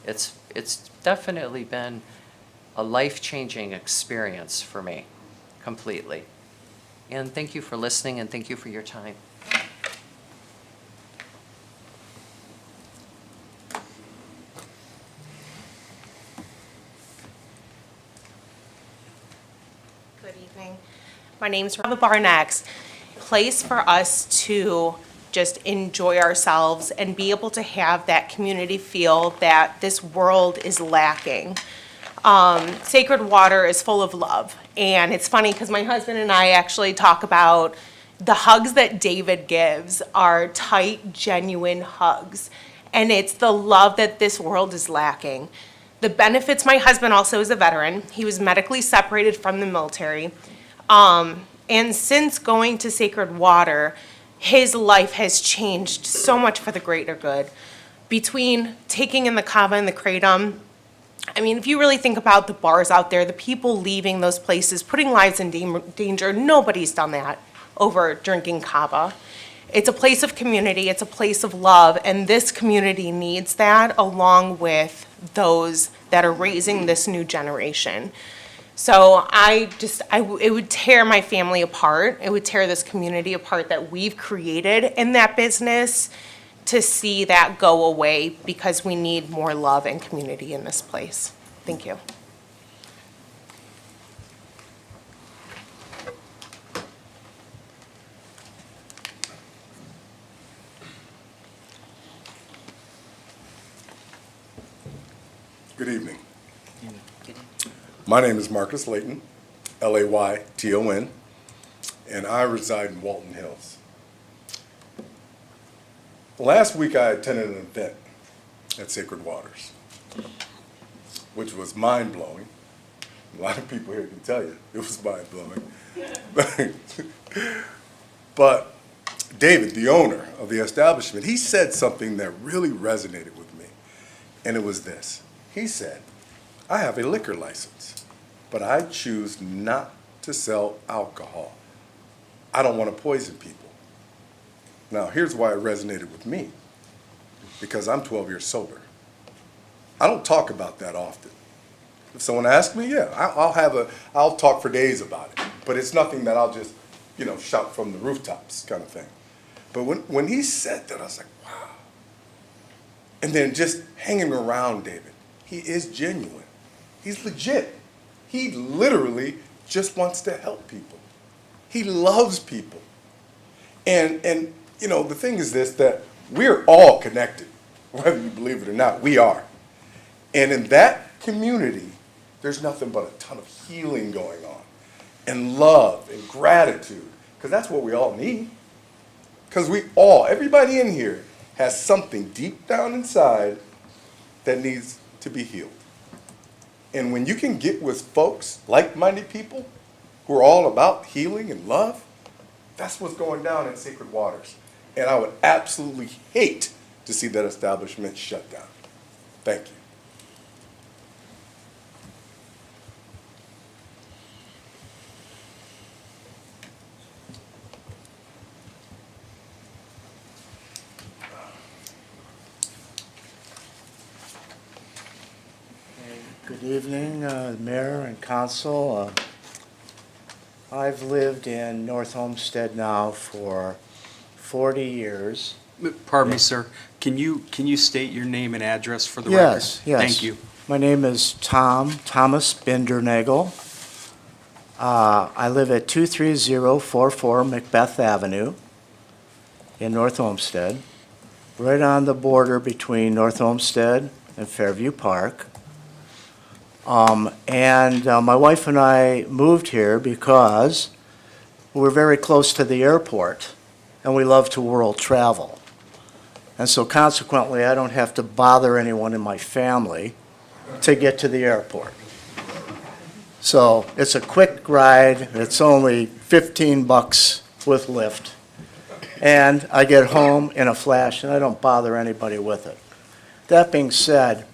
It's definitely been a life-changing experience for me, completely. And thank you for listening, and thank you for your time. Good evening. My name's Robert Barnex. Place for us to just enjoy ourselves and be able to have that community feel that this world is lacking. Sacred Water is full of love. And it's funny because my husband and I actually talk about the hugs that David gives are tight, genuine hugs. And it's the love that this world is lacking. The benefits, my husband also is a veteran. He was medically separated from the military. And since going to Sacred Water, his life has changed so much for the greater good. Between taking in the kava and the kratom, I mean, if you really think about the bars out there, the people leaving those places, putting lives in danger, nobody's done that over drinking kava. It's a place of community, it's a place of love, and this community needs that along with those that are raising this new generation. So it would tear my family apart. It would tear this community apart that we've created in that business to see that go away because we need more love and community in this place. Thank you. Good evening. My name is Marcus Layton, Layton, and I reside in Walton Hills. Last week I attended an event at Sacred Waters, which was mind-blowing. A lot of people here can tell you it was mind-blowing. But David, the owner of the establishment, he said something that really resonated with me, and it was this. He said, I have a liquor license, but I choose not to sell alcohol. I don't want to poison people. Now, here's why it resonated with me, because I'm 12 years sober. I don't talk about that often. If someone asks me, yeah, I'll talk for days about it, but it's nothing that I'll just, shout from the rooftops kind of thing. But when he said that, I was like, wow. And then just hanging around David, he is genuine. He's legit. He literally just wants to help people. He loves people. And the thing is this, that we're all connected, whether you believe it or not, we are. And in that community, there's nothing but a ton of healing going on, and love and gratitude, because that's what we all need. Because everybody in here has something deep down inside that needs to be healed. And when you can get with folks, like-minded people, who are all about healing and love, that's what's going down at Sacred Waters. And I would absolutely hate to see that establishment shut down. Thank you. Good evening, Mayor and Council. I've lived in North Olmsted now for 40 years. Pardon me, sir. Can you state your name and address for the record? Yes, yes. Thank you. My name is Thomas Bindernagel. I live at 23044 Macbeth Avenue in North Olmsted, right on the border between North Olmsted and Fairview Park. My wife and I moved here because we're very close to the airport and we love to world travel. And so consequently, I don't have to bother anyone in my family to get to the airport. So it's a quick ride. It's only $15 with Lyft. And I get home in a flash and I don't bother anybody with it. That being said,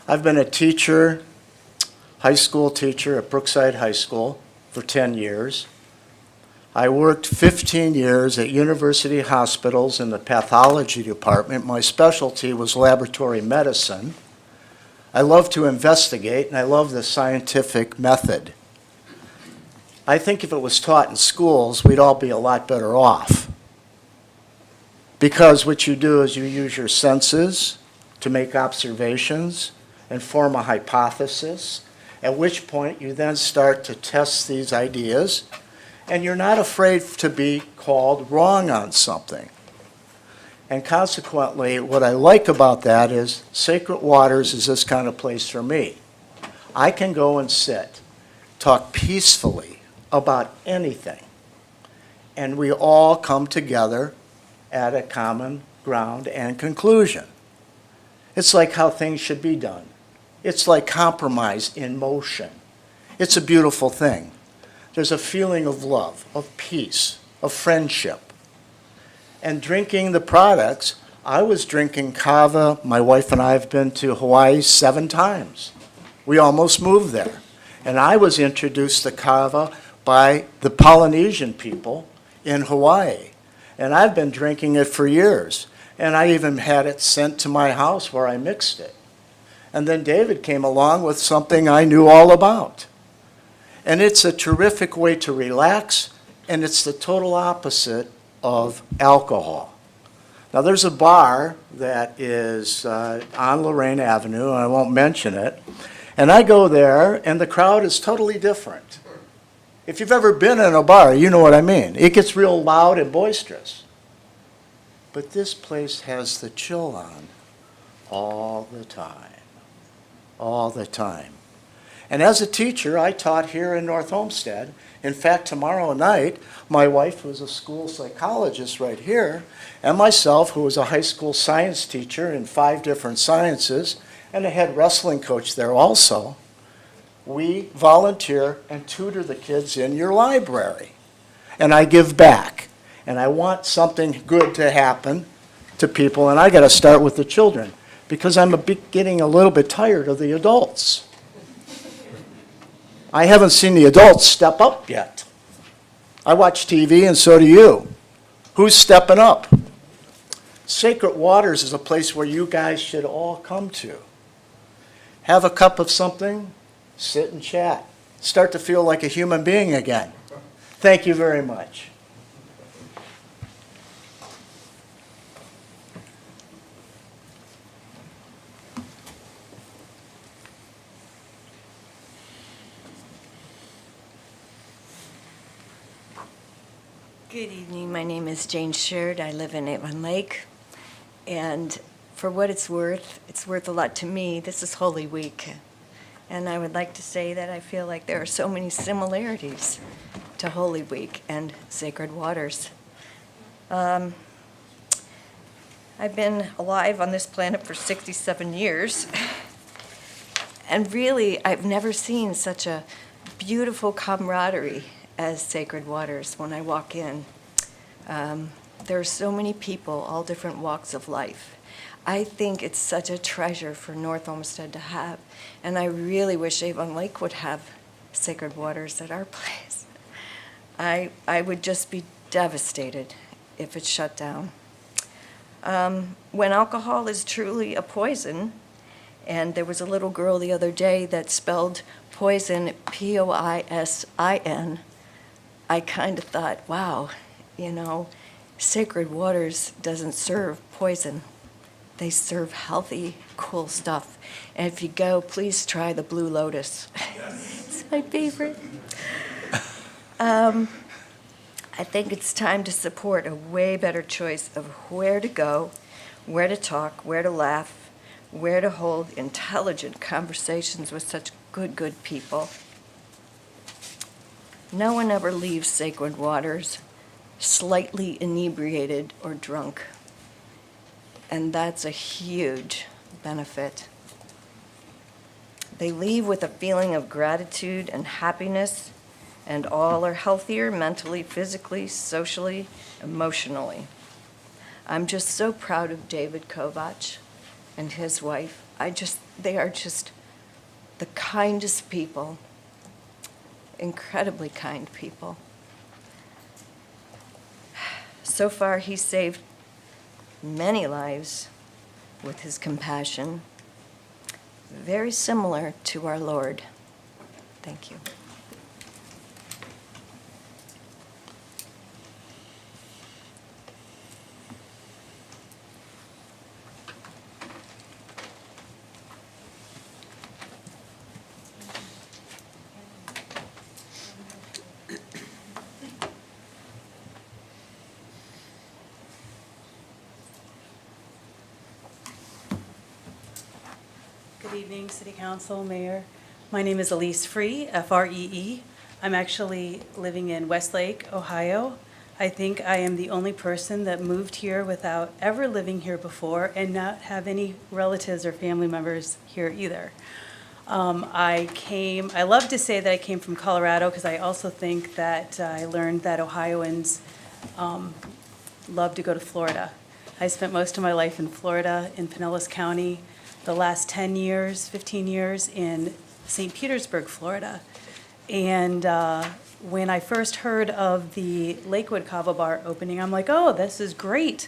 I've been a teacher, high school teacher at Brookside High School for 10 years. I worked 15 years at university hospitals in the pathology department. My specialty was laboratory medicine. I love to investigate, and I love the scientific method. I think if it was taught in schools, we'd all be a lot better off. Because what you do is you use your senses to make observations and form a hypothesis, at which point you then start to test these ideas, and you're not afraid to be called wrong on something. And consequently, what I like about that is Sacred Waters is this kind of place for me. I can go and sit, talk peacefully about anything, and we all come together at a common ground and conclusion. It's like how things should be done. It's like compromise in motion. It's a beautiful thing. There's a feeling of love, of peace, of friendship. And drinking the products, I was drinking kava. My wife and I have been to Hawaii 7 times. We almost moved there. And I was introduced to kava by the Polynesian people in Hawaii. And I've been drinking it for years. And I even had it sent to my house where I mixed it. And then David came along with something I knew all about. And it's a terrific way to relax, and it's the total opposite of alcohol. Now, there's a bar that is on Lorraine Avenue, and I won't mention it, and I go there, and the crowd is totally different. If you've ever been in a bar, you know what I mean. It gets real loud and boisterous. But this place has the chill on all the time, all the time. And as a teacher, I taught here in North Olmsted. In fact, tomorrow night, my wife, who's a school psychologist right here, and myself, who was a high school science teacher in 5 different sciences, and a head wrestling coach there also, we volunteer and tutor the kids in your library. And I give back. And I want something good to happen to people, and I got to start with the children, because I'm getting a little bit tired of the adults. I haven't seen the adults step up yet. I watch TV, and so do you. Who's stepping up? Sacred Waters is a place where you guys should all come to. Have a cup of something, sit and chat. Start to feel like a human being again. Thank you very much. Good evening. My name is Jane Sherd. I live in Avon Lake. And for what it's worth a lot to me. This is Holy Week. And I would like to say that I feel like there are so many similarities to Holy Week and Sacred Waters. I've been alive on this planet for 67 years. And really, I've never seen such a beautiful camaraderie as Sacred Waters when I walk in. There are so many people, all different walks of life. I think it's such a treasure for North Olmsted to have, and I really wish Avon Lake would have Sacred Waters at our place. I would just be devastated if it's shut down. When alcohol is truly a poison, and there was a little girl the other day that spelled poison, P-O-I-S-I-N, I kind of thought, wow, Sacred Waters doesn't serve poison. They serve healthy, cool stuff. And if you go, please try the Blue Lotus. It's my favorite. I think it's time to support a way better choice of where to go, where to talk, where to laugh, where to hold intelligent conversations with such good people. No one ever leaves Sacred Waters slightly inebriated or drunk. And that's a huge benefit. They leave with a feeling of gratitude and happiness, and all are healthier mentally, physically, socially, emotionally. I'm just so proud of David Kovach and his wife. They are just the kindest people, incredibly kind people. So far, he saved many lives with his compassion, very similar to our Lord. Thank you. Good evening, City Council, Mayor. My name is Elise Free, F-R-E-E. I'm actually living in Westlake, Ohio. I think I am the only person that moved here without ever living here before and not have any relatives or family members here either. I love to say that I came from Colorado because I also think that I learned that Ohioans love to go to Florida. I spent most of my life in Florida, in Pinellas County, the last 10 years, 15 years in St. Petersburg, Florida. And when I first heard of the Lakewood Kava Bar opening, I'm like, oh, this is great.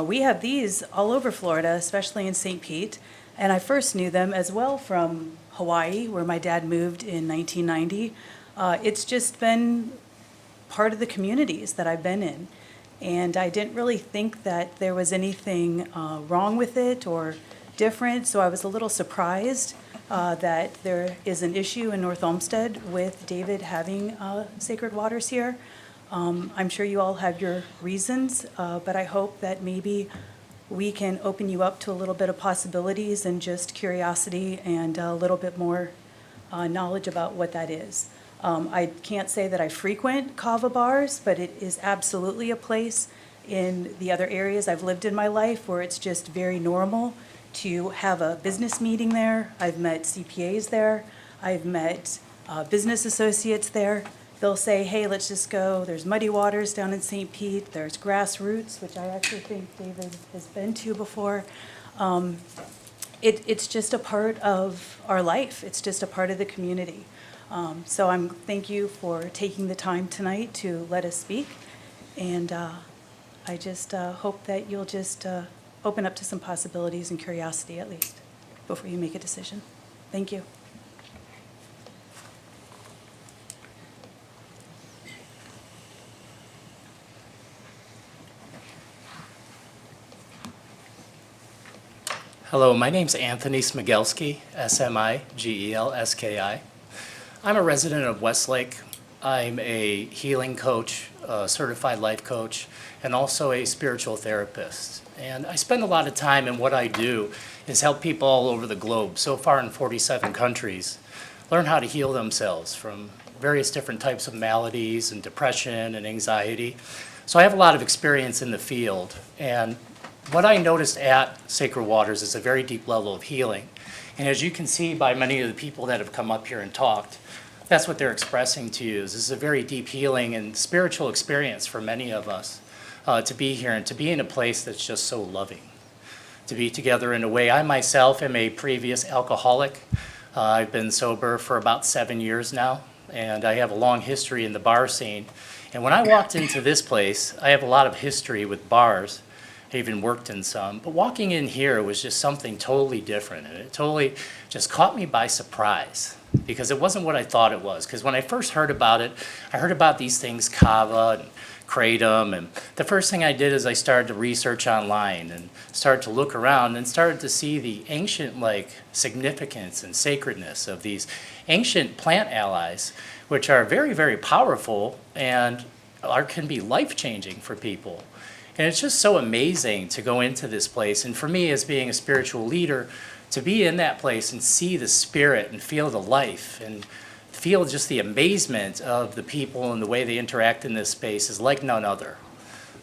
We have these all over Florida, especially in St. Pete. And I first knew them as well from Hawaii, where my dad moved in 1990. It's just been part of the communities that I've been in. And I didn't really think that there was anything wrong with it or different, so I was a little surprised that there is an issue in North Olmsted with David having Sacred Waters here. I'm sure you all have your reasons, but I hope that maybe we can open you up to a little bit of possibilities and just curiosity and a little bit more knowledge about what that is. I can't say that I frequent kava bars, but it is absolutely a place in the other areas I've lived in my life where it's just very normal to have a business meeting there. I've met CPAs there. I've met business associates there. They'll say, hey, let's just go. There's Muddy Waters down in St. Pete. There's Grassroots, which I actually think David has been to before. It's just a part of our life. It's just a part of the community. So thank you for taking the time tonight to let us speak. And I just hope that you'll just open up to some possibilities and curiosity at least before you make a decision. Thank you. Hello, my name's Anthony Smigelski, S-M-I-G-E-L-S-K-I. I'm a resident of Westlake. I'm a healing coach, a certified life coach, and also a spiritual therapist. And I spend a lot of time, and what I do is help people all over the globe, so far in 47 countries, learn how to heal themselves from various different types of maladies and depression and anxiety. So I have a lot of experience in the field. And what I noticed at Sacred Waters is a very deep level of healing. And as you can see by many of the people that have come up here and talked, that's what they're expressing to you. This is a very deep healing and spiritual experience for many of us to be here and to be in a place that's just so loving. To be together in a way. I myself am a previous alcoholic. I've been sober for about 7 years now, and I have a long history in the bar scene. And when I walked into this place, I have a lot of history with bars. I even worked in some. But walking in here was just something totally different, and it totally just caught me by surprise because it wasn't what I thought it was. Because when I first heard about it, I heard about these things, kava and Kratom. And the first thing I did is I started to research online and started to look around and started to see the ancient significance and sacredness of these ancient plant allies, which are very, very powerful and can be life-changing for people. And it's just so amazing to go into this place. And for me, as being a spiritual leader, to be in that place and see the spirit and feel the life and feel just the amazement of the people and the way they interact in this space is like none other.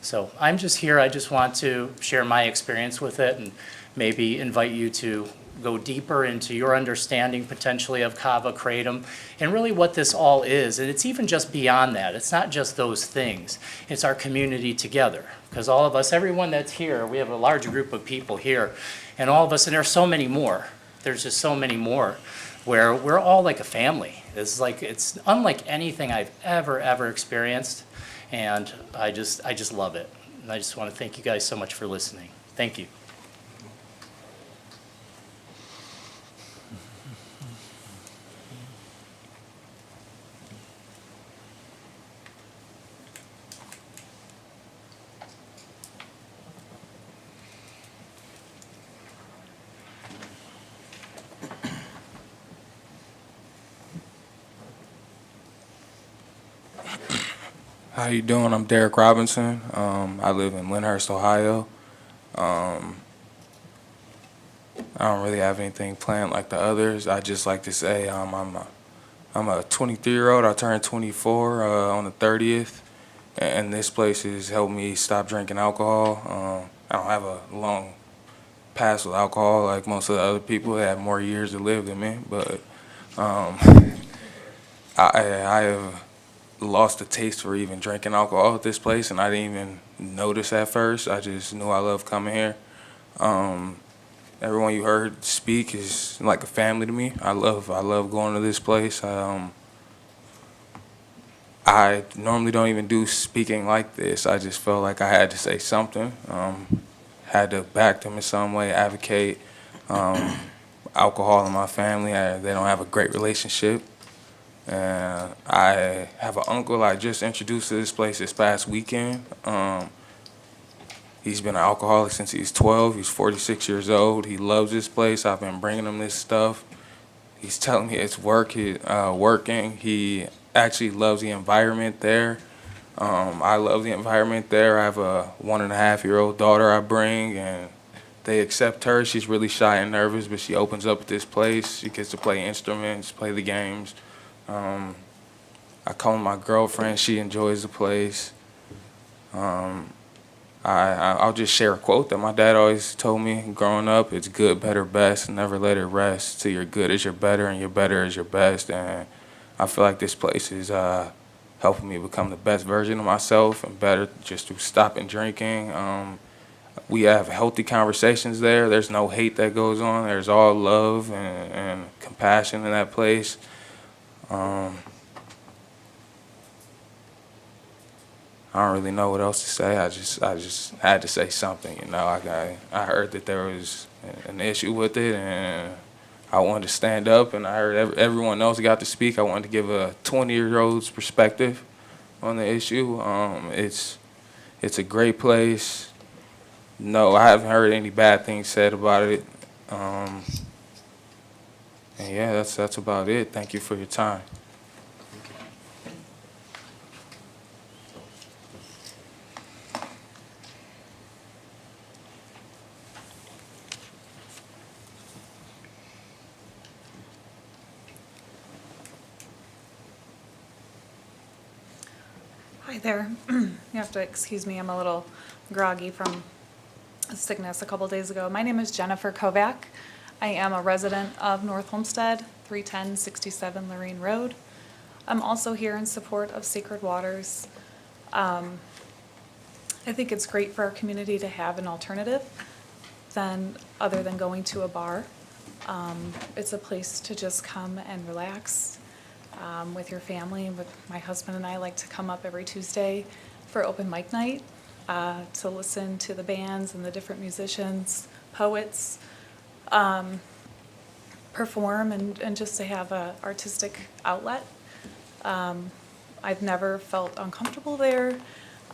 So I'm just here. I just want to share my experience with it and maybe invite you to go deeper into your understanding potentially of kava, kratom, and really what this all is. And it's even just beyond that. It's not just those things. It's our community together. Because all of us, everyone that's here, we have a large group of people here, and all of us, and there's so many more. There's just so many more where we're all like a family. It's unlike anything I've ever experienced, and I just love it. And I just want to thank you guys so much for listening. Thank you. How you doing? I'm Derek Robinson. I live in Lyndhurst, Ohio. I don't really have anything planned like the others. I just like to say I'm a 23-year-old. I turned 24 on the 30th, and this place has helped me stop drinking alcohol. I don't have a long past with alcohol like most of the other people that have more years to live than me, but I have lost the taste for even drinking alcohol at this place, and I didn't even notice at first. I just knew I loved coming here. Everyone you heard speak is like a family to me. I love going to this place. I normally don't even do speaking like this. I just felt like I had to say something. Had to back them in some way, advocate. Alcohol in my family, they don't have a great relationship. And I have an uncle I just introduced to this place this past weekend. He's been an alcoholic since he's 12. He's 46 years old. He loves this place. I've been bringing him this stuff. He's telling me it's working. He actually loves the environment there. I love the environment there. I have a 1.5-year-old daughter I bring, and they accept her. She's really shy and nervous, but she opens up at this place. She gets to play instruments, play the games. I call my girlfriend. She enjoys the place. I'll just share a quote that my dad always told me growing up. It's good, better, best. Never let it rest till your good is your better and your better is your best. And I feel like this place is helping me become the best version of myself and better just through stopping drinking. We have healthy conversations there. There's no hate that goes on. There's all love and compassion in that place. I don't really know what else to say. I just had to say something, you know. I heard that there was an issue with it, and I wanted to stand up, and I heard everyone else got to speak. I wanted to give a 20-year-old's perspective on the issue. It's a great place. No, I haven't heard any bad things said about it. And yeah, that's about it. Thank you for your time. Hi there. You have to excuse me, I'm a little groggy from sickness a couple days ago. My name is Jennifer Kovac. I am a resident of North Homestead, 310-67 Lorraine Road. I'm also here in support of Sacred Waters. I think it's great for our community to have an alternative other than going to a bar. It's a place to just come and relax with your family. With my husband and I like to come up every Tuesday for open mic night to listen to the bands and the different musicians, poets perform and just to have an artistic outlet. I've never felt uncomfortable there.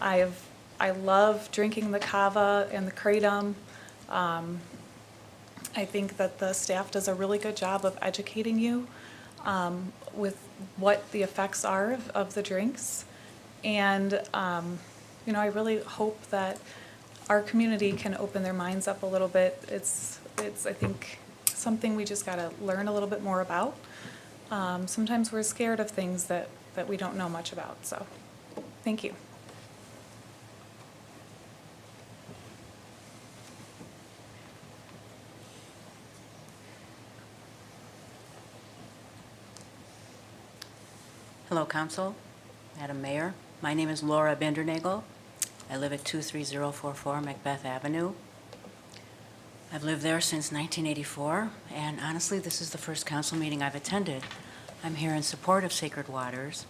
I love drinking the kava and the kratom. I think that the staff does a really good job of educating you with what the effects are of the drinks. And, I really hope that our community can open their minds up a little bit. It's I think, something we just gotta learn a little bit more about. Sometimes we're scared of things that we don't know much about, so, thank you. Hello, Council, Madam Mayor. My name is Laura Bindernagel. I live at 23044 Macbeth Avenue. I've lived there since 1984, and honestly, this is the first council meeting I've attended. I'm here in support of Sacred Waters.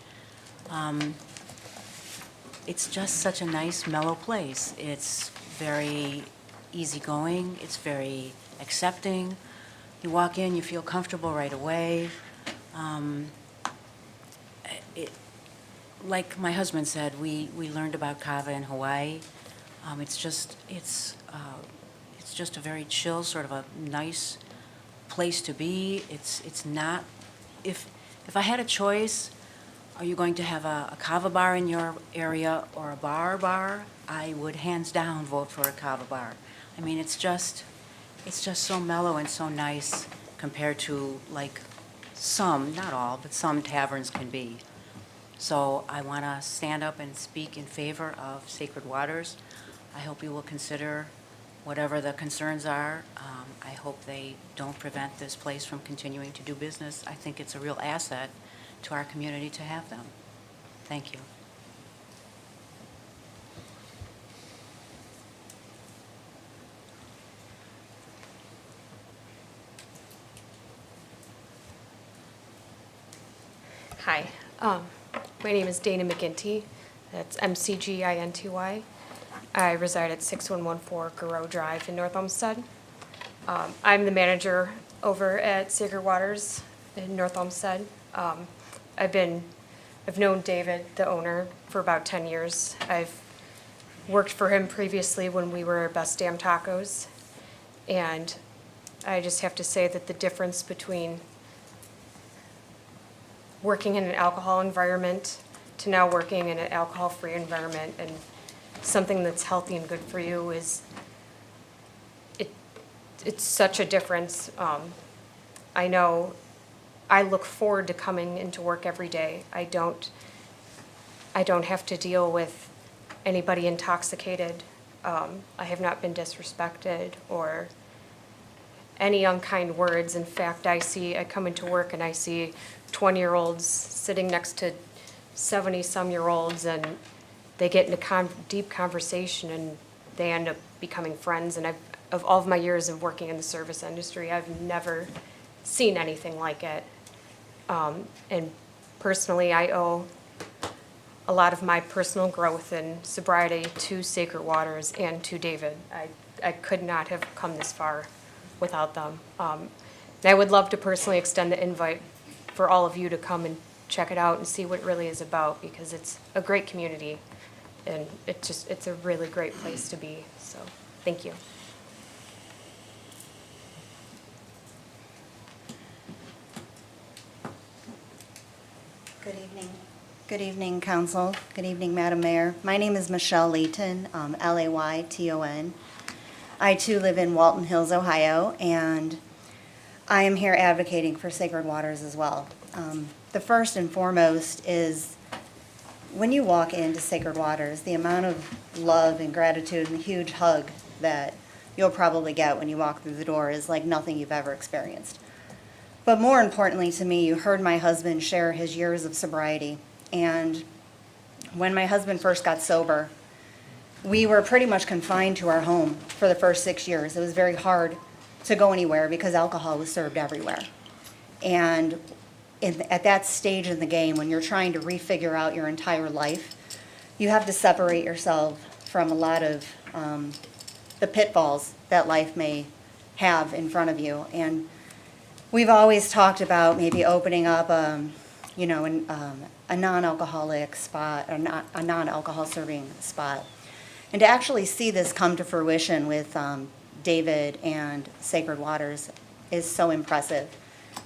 It's just such a nice, mellow place. It's very easygoing. It's very accepting. You walk in, you feel comfortable right away. Like my husband said, we learned about kava in Hawaii. It's just a very chill, sort of a nice place to be. It's not, if I had a choice, are you going to have a kava bar in your area or a bar? I would hands down vote for a kava bar. I mean, it's just so mellow and so nice compared to like some, not all, but some taverns can be. So I want to stand up and speak in favor of Sacred Waters. I hope you will consider whatever the concerns are. I hope they don't prevent this place from continuing to do business. I think it's a real asset to our community to have them. Thank you. Hi, my name is Dana McGinty. That's McGinty. I reside at 6114 Garreau Drive in North Olmsted. I'm the manager over at Sacred Waters in North Olmsted. I've known David, the owner, for about 10 years. I've worked for him previously when we were Best Damn Tacos. And I just have to say that the difference between working in an alcohol environment to now working in an alcohol-free environment and something that's healthy and good for you is, it's such a difference. I know I look forward to coming into work every day. I don't have to deal with anybody intoxicated. I have not been disrespected or any unkind words. In fact, I come into work and I see 20-year-olds sitting next to 70-some-year-olds, and they get into deep conversation and they end up becoming friends. And of all of my years of working in the service industry, I've never seen anything like it. And personally, I owe a lot of my personal growth and sobriety to Sacred Waters and to David. I could not have come this far without them. And I would love to personally extend the invite for all of you to come and check it out and see what it really is about, because it's a great community and it's a really great place to be. So, thank you. Good evening. Good evening, Council. Good evening, Madam Mayor. My name is Michelle Layton, Layton. I, too, live in Walton Hills, Ohio, and I am here advocating for Sacred Waters as well. The first and foremost is when you walk into Sacred Waters, the amount of love and gratitude and the huge hug that you'll probably get when you walk through the door is like nothing you've ever experienced. But more importantly to me, you heard my husband share his years of sobriety. And when my husband first got sober, we were pretty much confined to our home for the first 6 years. It was very hard to go anywhere because alcohol was served everywhere. And at that stage in the game, when you're trying to refigure out your entire life, you have to separate yourself from a lot of the pitfalls that life may have in front of you. And we've always talked about maybe opening up a non-alcoholic spot, or not a non-alcohol serving spot. And to actually see this come to fruition with David and Sacred Waters is so impressive.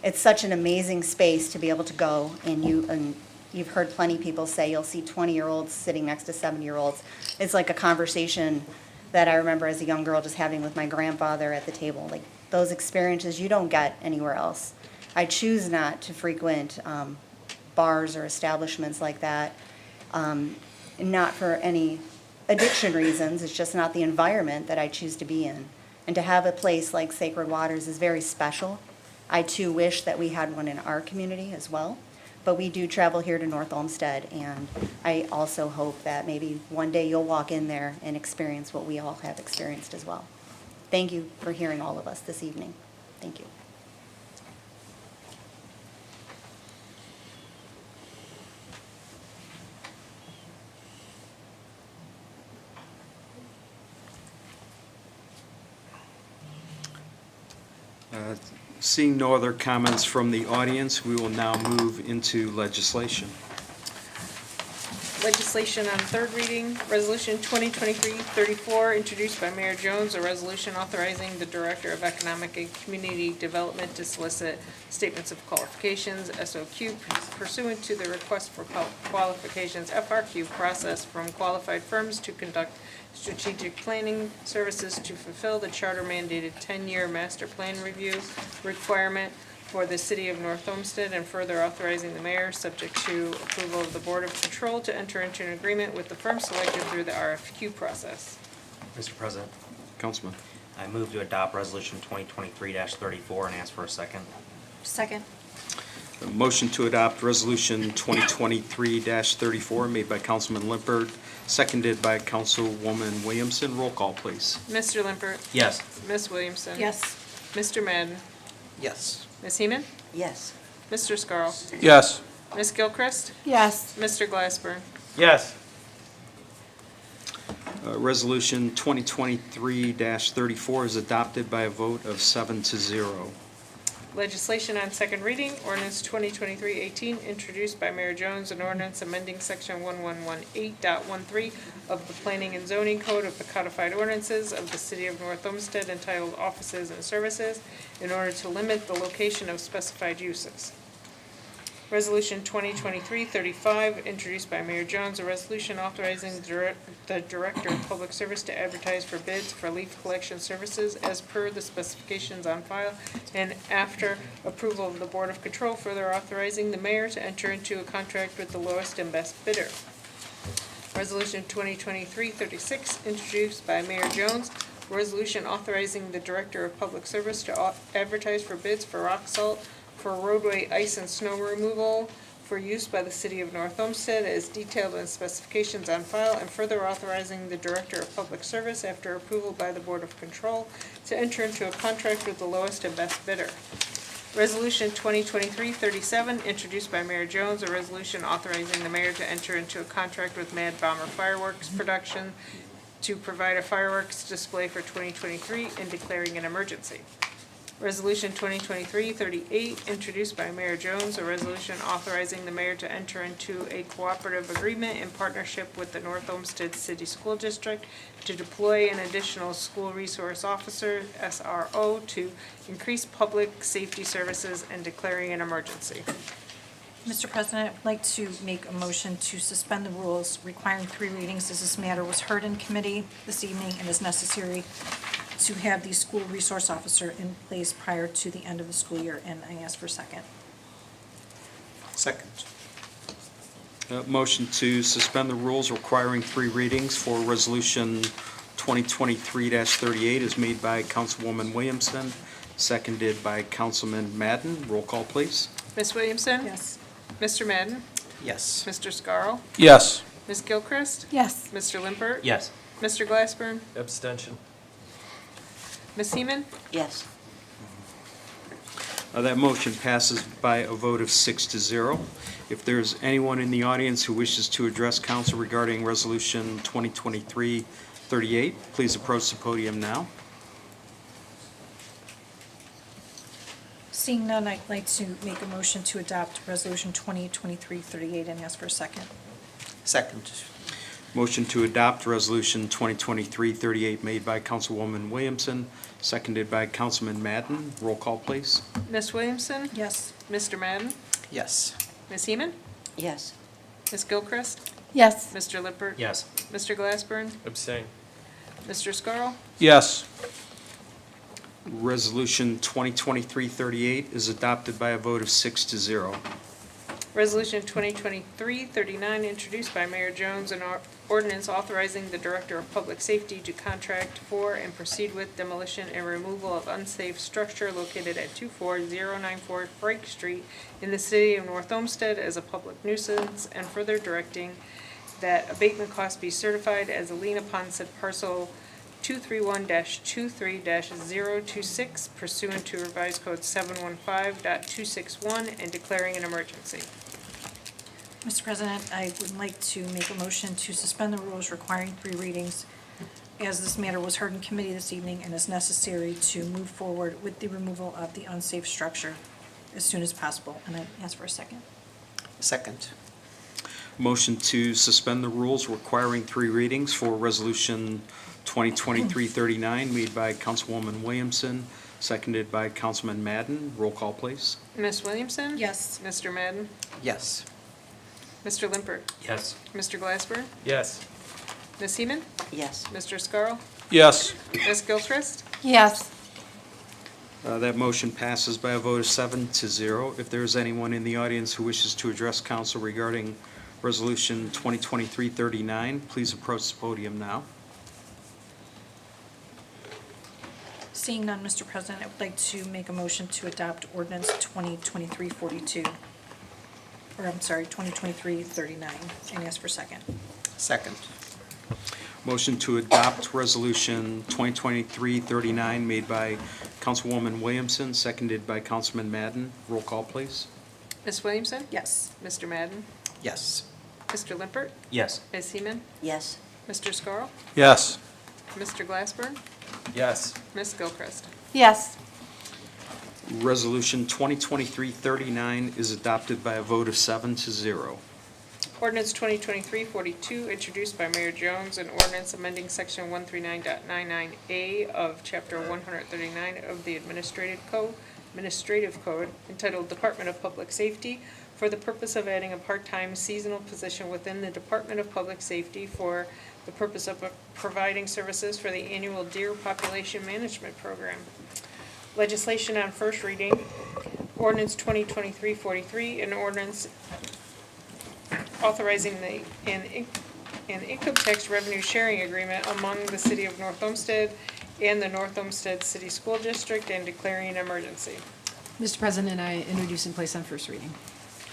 It's such an amazing space to be able to go, and you've heard plenty of people say you'll see 20-year-olds sitting next to 7-year-olds. It's like a conversation that I remember as a young girl just having with my grandfather at the table. Like, those experiences you don't get anywhere else. I choose not to frequent bars or establishments like that, not for any addiction reasons. It's just not the environment that I choose to be in. And to have a place like Sacred Waters is very special. I too wish that we had one in our community as well. But we do travel here to North Olmsted, and I also hope that maybe one day you'll walk in there and experience what we all have experienced as well. Thank you for hearing all of us this evening. Thank you. Seeing no other comments from the audience, we will now move into legislation. Legislation on third reading, Resolution 2023-34, introduced by Mayor Jones, a resolution authorizing the Director of Economic and Community Development to solicit statements of qualifications, SOQ, pursuant to the request for qualifications, FRQ, process from qualified firms to conduct strategic planning services to fulfill the charter mandated 10-year master plan review requirement for the City of North Olmsted, and further authorizing the mayor, subject to approval of the Board of Control, to enter into an agreement with the firm selected through the RFQ process. Mr. President, Councilman. I move to adopt Resolution 2023-34 and ask for a second. Second. A motion to adopt Resolution 2023-34 made by Councilman Limpert, seconded by Councilwoman Williamson. Roll call, please. Mr. Limpert? Yes. Ms. Williamson? Yes. Mr. Madden? Yes. Ms. Heeman? Yes. Mr. Scarl? Yes. Ms. Gilchrist? Yes. Mr. Glassburn? Yes. Resolution 2023-34 is adopted by a vote of 7-0. Legislation on second reading, ordinance 2023-18, introduced by Mayor Jones, an ordinance amending section 1118.13 of the Planning and Zoning Code of the Codified Ordinances of the City of North Olmsted entitled Offices and Services in order to limit the location of specified uses. Resolution 2023-35, introduced by Mayor Jones, a resolution authorizing the Director of Public Service to advertise for bids for leaf collection services as per the specifications on file, and after approval of the Board of Control, further authorizing the mayor to enter into a contract with the lowest and best bidder. Resolution 2023-36, introduced by Mayor Jones, a resolution authorizing the Director of Public Service to advertise for bids for rock salt for roadway ice and snow removal for use by the City of North Olmsted as detailed in specifications on file, and further authorizing the Director of Public Service, after approval by the Board of Control, to enter into a contract with the lowest and best bidder. Resolution 2023-37, introduced by Mayor Jones, a resolution authorizing the mayor to enter into a contract with Mad Bomber Fireworks Production to provide a fireworks display for 2023 and declaring an emergency. Resolution 2023-38, introduced by Mayor Jones, a resolution authorizing the mayor to enter into a cooperative agreement in partnership with the North Olmsted City School District to deploy an additional school resource officer, SRO, to increase public safety services and declaring an emergency. Mr. President, I'd like to make a motion to suspend the rules requiring 3 readings, as this matter was heard in committee this evening and is necessary to have the school resource officer in place prior to the end of the school year, and I ask for a second. Second. Motion to suspend the rules requiring 3 readings for Resolution 2023-38 is made by Councilwoman Williamson, seconded by Councilman Madden. Roll call, please. Ms. Williamson? Yes. Mr. Madden? Yes. Mr. Scarl? Yes. Ms. Gilchrist? Yes. Mr. Limpert? Yes. Mr. Glassburn? Abstention. Ms. Heeman? Yes. That motion passes by a vote of 6-0. If there's anyone in the audience who wishes to address council regarding Resolution 2023-38, please approach the podium now. Seeing none, I'd like to make a motion to adopt Resolution 2023-38 and ask for a second. Second. Motion to adopt Resolution 2023-38 made by Councilwoman Williamson, seconded by Councilman Madden. Roll call, please. Ms. Williamson? Yes. Mr. Madden? Yes. Ms. Heeman? Yes. Ms. Gilchrist? Yes. Mr. Lippert? Yes. Mr. Glassburn? Abstain. Mr. Scarl? Yes. Resolution 2023-38 is adopted by a vote of 6-0. Resolution 2023-39, introduced by Mayor Jones, an ordinance authorizing the Director of Public Safety to contract for and proceed with demolition and removal of unsafe structure located at 24094 Frake Street in the city of North Olmsted as a public nuisance, and further directing that abatement costs be certified as a lien upon said parcel 231-23-026 pursuant to revised code 715.261 and declaring an emergency. Mr. President, I would like to make a motion to suspend the rules requiring 3 readings as this matter was heard in committee this evening and is necessary to move forward with the removal of the unsafe structure as soon as possible. And I ask for a second. Second. Motion to suspend the rules requiring 3 readings for Resolution 2023-39 made by Councilwoman Williamson, seconded by Councilman Madden. Roll call, please. Ms. Williamson? Yes. Mr. Madden? Yes. Mr. Limpert? Yes. Mr. Glassburn? Yes. Ms. Heeman? Yes. Mr. Scarl? Yes. Ms. Gilchrist? Yes. That motion passes by a vote of 7-0. If there is anyone in the audience who wishes to address council regarding Resolution 2023-39, please approach the podium now. Seeing none, Mr. President, I would like to make a motion to adopt ordinance 2023-42, or I'm sorry, 2023-39, and ask for second. Second. Motion to adopt Resolution 2023-39 made by Councilwoman Williamson, seconded by Councilman Madden. Roll call, please. Ms. Williamson? Yes. Mr. Madden? Yes. Mr. Limpert? Yes. Ms. Heeman? Yes. Mr. Scarl? Yes. Mr. Glassburn? Yes. Ms. Gilchrist? Yes. Resolution 2023-39 is adopted by a vote of 7-0. Ordinance 2023-42, introduced by Mayor Jones, an ordinance amending section 139.99A of chapter 139 of the Administrative Code entitled Department of Public Safety for the purpose of adding a part-time seasonal position within the Department of Public Safety for the purpose of providing services for the annual deer population management program. Legislation on first reading, ordinance 2023-43, an ordinance authorizing an income tax revenue sharing agreement among the city of North Olmsted and the North Olmsted City School District and declaring an emergency. Mr. President, I introduce and place on first reading.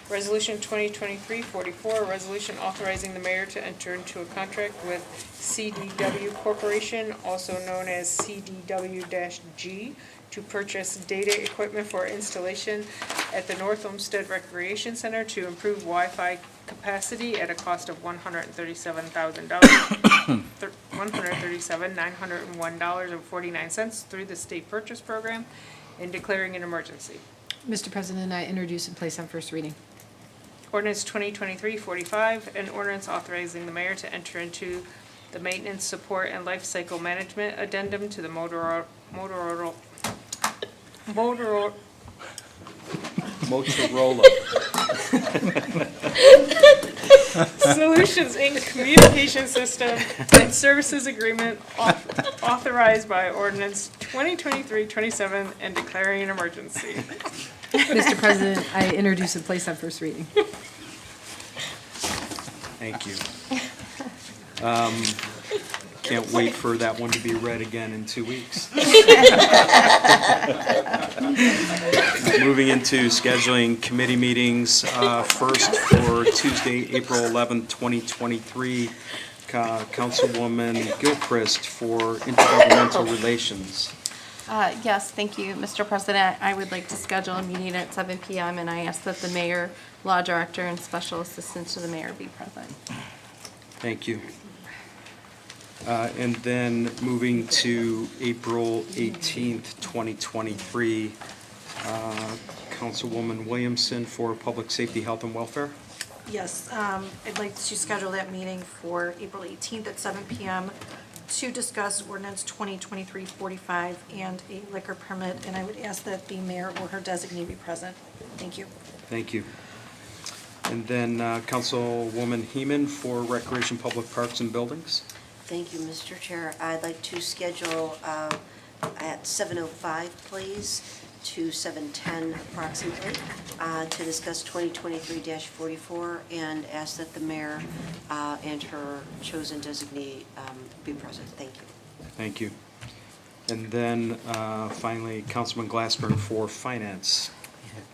Resolution 2023-44, a resolution authorizing the mayor to enter into a contract with CDW Corporation, also known as CDW-G, to purchase data equipment for installation at the North Olmsted Recreation Center to improve Wi-Fi capacity at a cost of $137,000, $137,901.49 through the state purchase program, and declaring an emergency. Mr. President, I introduce and place on first reading. Ordinance 2023-45, an ordinance authorizing the mayor to enter into the maintenance, support, and life cycle management addendum to the Motorola Solutions Inc. Communication System and Services Agreement authorized by Ordinance 2023-27 and declaring an emergency. Mr. President, I introduce and place on first reading. Thank you. Can't wait for that one to be read again in 2 weeks. Moving into scheduling committee meetings, first for Tuesday, April 11th, 2023, Councilwoman Gilchrist for Intergovernmental Relations. Yes, thank you, Mr. President. I would like to schedule a meeting at 7 p.m. and I ask that the mayor, law director, and special assistant to the mayor be present. Thank you. And then moving to April 18th, 2023, Councilwoman Williamson for Public Safety, Health, and Welfare. Yes, I'd like to schedule that meeting for April 18th at 7 PM to discuss ordinance 2023-45 and a liquor permit, and I would ask that the mayor or her designee be present. Thank you. Thank you. And then Councilwoman Heeman for Recreation, Public Parks, and Buildings. Thank you, Mr. Chair. I'd like to schedule at 7:05, please, to 7:10 approximately, to discuss 2023-44 and ask that the mayor and her chosen designee be present. Thank you. Thank you. And then finally, Councilman Glassburn for Finance.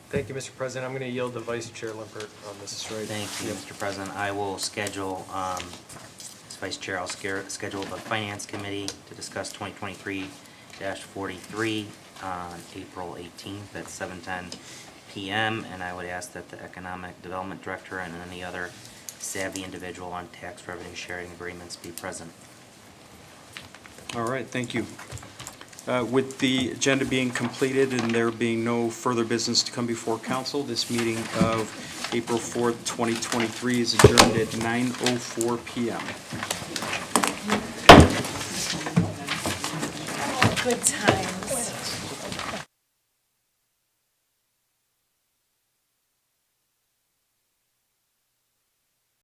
Thank you, Mr. President. I'm going to yield to Vice Chair Limpert on this. Thank you, Mr. President. I will schedule, as Vice Chair, I'll schedule the Finance Committee to discuss 2023-43 on April 18th at 7:10 PM. And I would ask that the Economic Development Director and any other savvy individual on tax revenue sharing agreements be present. All right, thank you. With the agenda being completed and there being no further business to come before council, this meeting of April 4th, 2023 is adjourned at 9:04 PM. Good time.